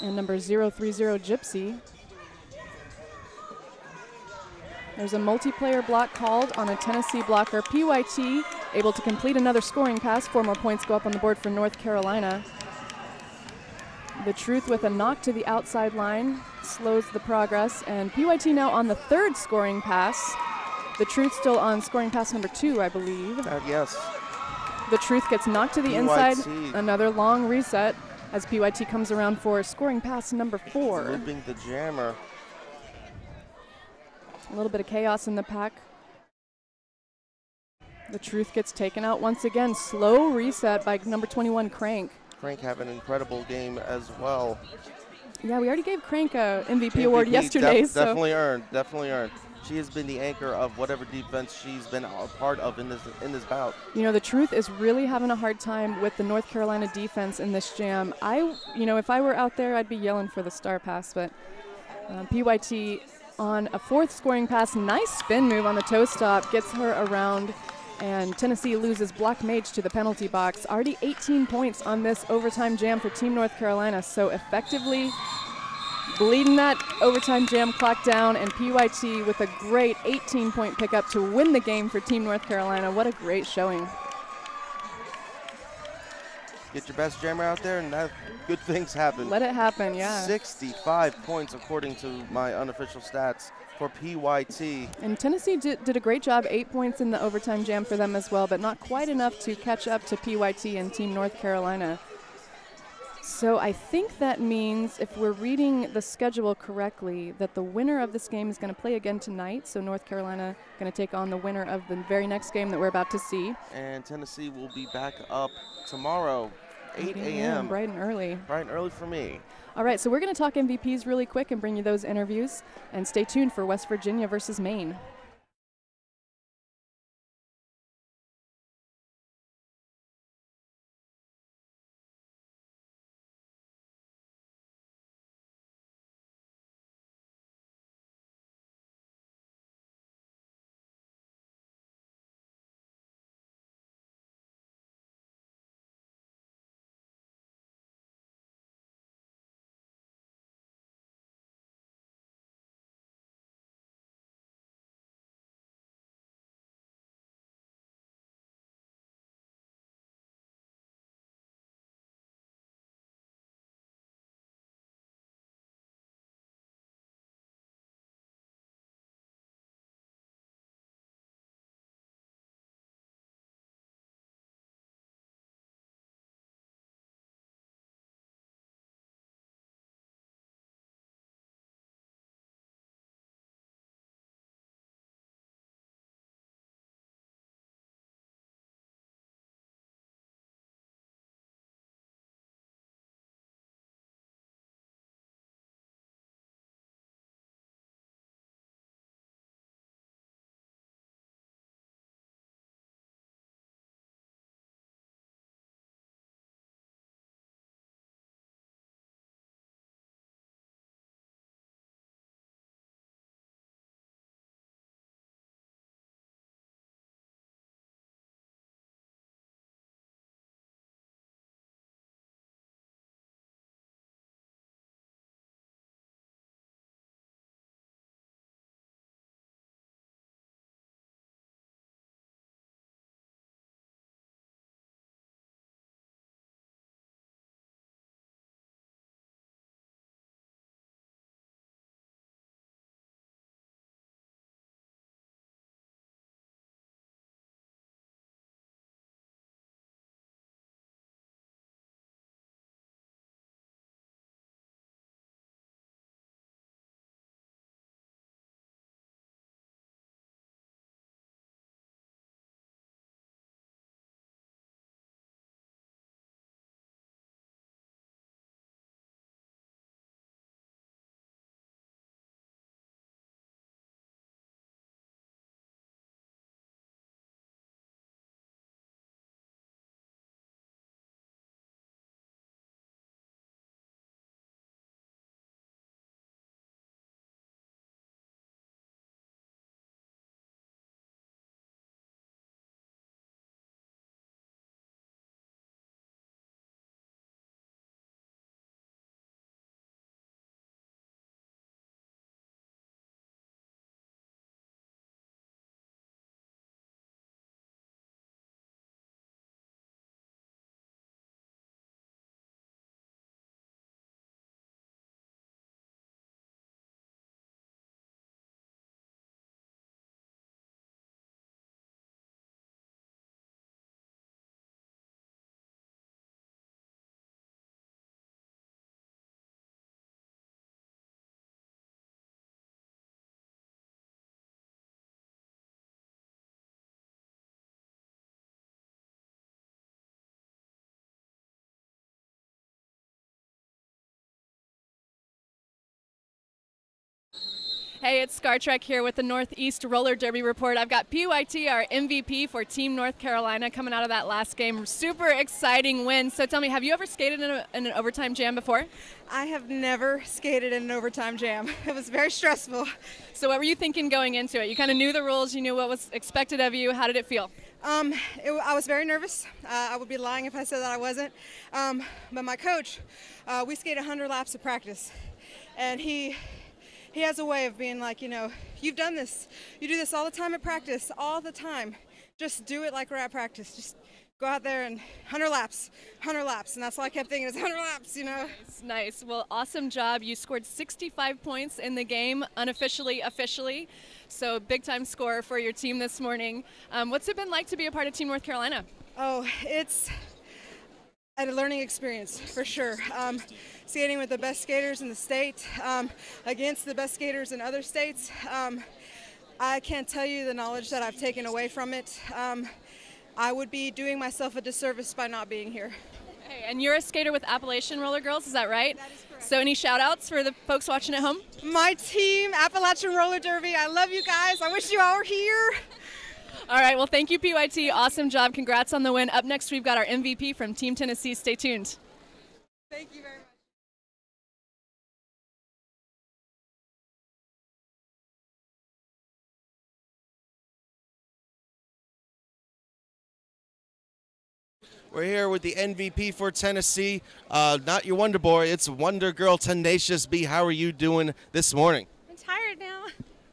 And number 030 Gypsy. There's a multiplayer block called on a Tennessee blocker. PYT able to complete another scoring pass. 4 more points go up on the board for North Carolina. The Truth with a knock to the outside line slows the progress. And PYT now on the 3rd scoring pass. The Truth still on scoring pass number 2, I believe. Yes. The Truth gets knocked to the inside. Another long reset as PYT comes around for scoring pass number 4. Looping the jammer. A little bit of chaos in the pack. The Truth gets taken out once again. Slow reset by number 21, Crank. Crank have an incredible game as well. Yeah, we already gave Crank a MVP award yesterday. Definitely earned. Definitely earned. She has been the anchor of whatever defense she's been a part of in this bout. You know, the Truth is really having a hard time with the North Carolina defense in this jam. If I were out there, I'd be yelling for the star pass, but PYT on a 4th scoring pass. Nice spin move on the toe stop, gets her around, and Tennessee loses block mage to the penalty box. Already 18 points on this overtime jam for Team North Carolina, so effectively bleeding that overtime jam clock down, and PYT with a great 18-point pickup to win the game for Team North Carolina. What a great showing. Get your best jammer out there, and good things happen. Let it happen, yeah. 65 points according to my unofficial stats for PYT. And Tennessee did a great job, 8 points in the overtime jam for them as well, but not quite enough to catch up to PYT and Team North Carolina. So I think that means, if we're reading the schedule correctly, that the winner of this game is going to play again tonight. So North Carolina going to take on the winner of the very next game that we're about to see. And Tennessee will be back up tomorrow, 8 a.m. Bright and early. Bright and early for me. All right, so we're going to talk MVPs really quick and bring you those interviews. And stay tuned for West Virginia versus Maine. Hey, it's Scar Trek here with the Northeast Roller Derby Report. I've got PYT, our MVP for Team North Carolina, coming out of that last game. Super exciting win. So tell me, have you ever skated in an overtime jam before? I have never skated in an overtime jam. It was very stressful. So what were you thinking going into it? You kind of knew the rules, you knew what was expected of you. How did it feel? I was very nervous. I would be lying if I said that I wasn't. But my coach, we skate 100 laps of practice, and he has a way of being like, you know, you've done this. You do this all the time at practice, all the time. Just do it like we're at practice. Just go out there and 100 laps. And that's all I kept thinking is 100 laps, you know. Nice. Well, awesome job. You scored 65 points in the game, unofficially, officially. So big time score for your team this morning. What's it been like to be a part of Team North Carolina? Oh, it's a learning experience for sure. Skating with the best skaters in the state, against the best skaters in other states. I can't tell you the knowledge that I've taken away from it. I would be doing myself a disservice by not being here. Hey, and you're a skater with Appalachian Roller Girls, is that right? That is correct. So any shout outs for the folks watching at home? My team, Appalachian Roller Derby, I love you guys. I wish you all were here. All right, well, thank you, PYT. Awesome job. Congrats on the win. Up next, we've got our MVP from Team Tennessee. Stay tuned. Thank you very much. We're here with the MVP for Tennessee. Not your Wonder Boy, it's Wonder Girl Tenacious B. How are you doing this morning? I'm tired now.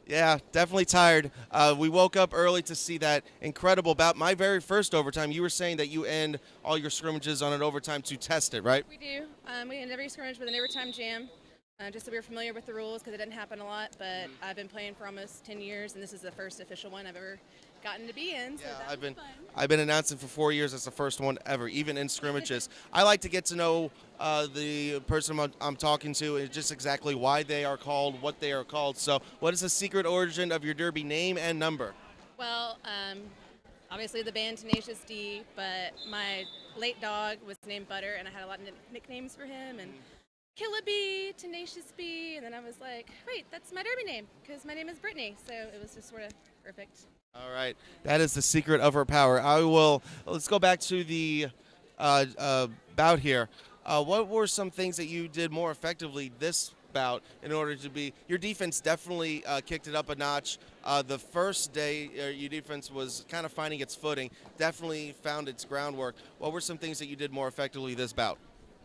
Yeah, definitely tired. We woke up early to see that incredible bout. My very first overtime, you were saying that you end all your scrimmages on an overtime to test it, right? We do. We end every scrimmage with an overtime jam, just so we're familiar with the rules because it doesn't happen a lot. But I've been playing for almost 10 years, and this is the first official one I've ever gotten to be in. So Yeah, I've been announcing for 4 years. It's the first one ever, even in scrimmages. I like to get to know the person I'm talking to and just exactly why they are called, what they are called. So what is the secret origin of your derby name and number? Well, obviously the band Tenacious D, but my late dog was named Butter, and I had a lot of nicknames for him, and Killer B, Tenacious B, and then I was like, wait, that's my derby name because my name is Brittany, so it was just sort of perfect. All right, that is the secret of her power. Let's go back to the bout here. What were some things that you did more effectively this bout in order to be, your defense definitely kicked it up a notch. The first day, your defense was kind of finding its footing, definitely found its groundwork. What were some things that you did more effectively this bout?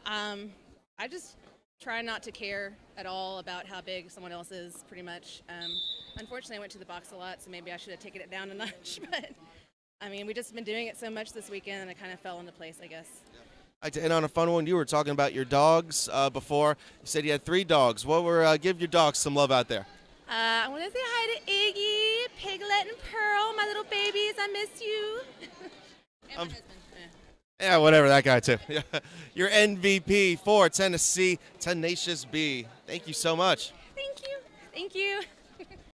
I just try not to care at all about how big someone else is, pretty much. Unfortunately, I went to the box a lot, so maybe I should have taken it down a notch. But, I mean, we just been doing it so much this weekend, and it kind of fell into place, I guess. And on a fun one, you were talking about your dogs before. You said you had 3 dogs. What were, give your dogs some love out there. I want to say hi to Iggy, Piglet, and Pearl, my little babies. I miss you. And my husband. Yeah, whatever, that guy too. Your MVP for Tennessee, Tenacious B. Thank you so much. Thank you. Thank you.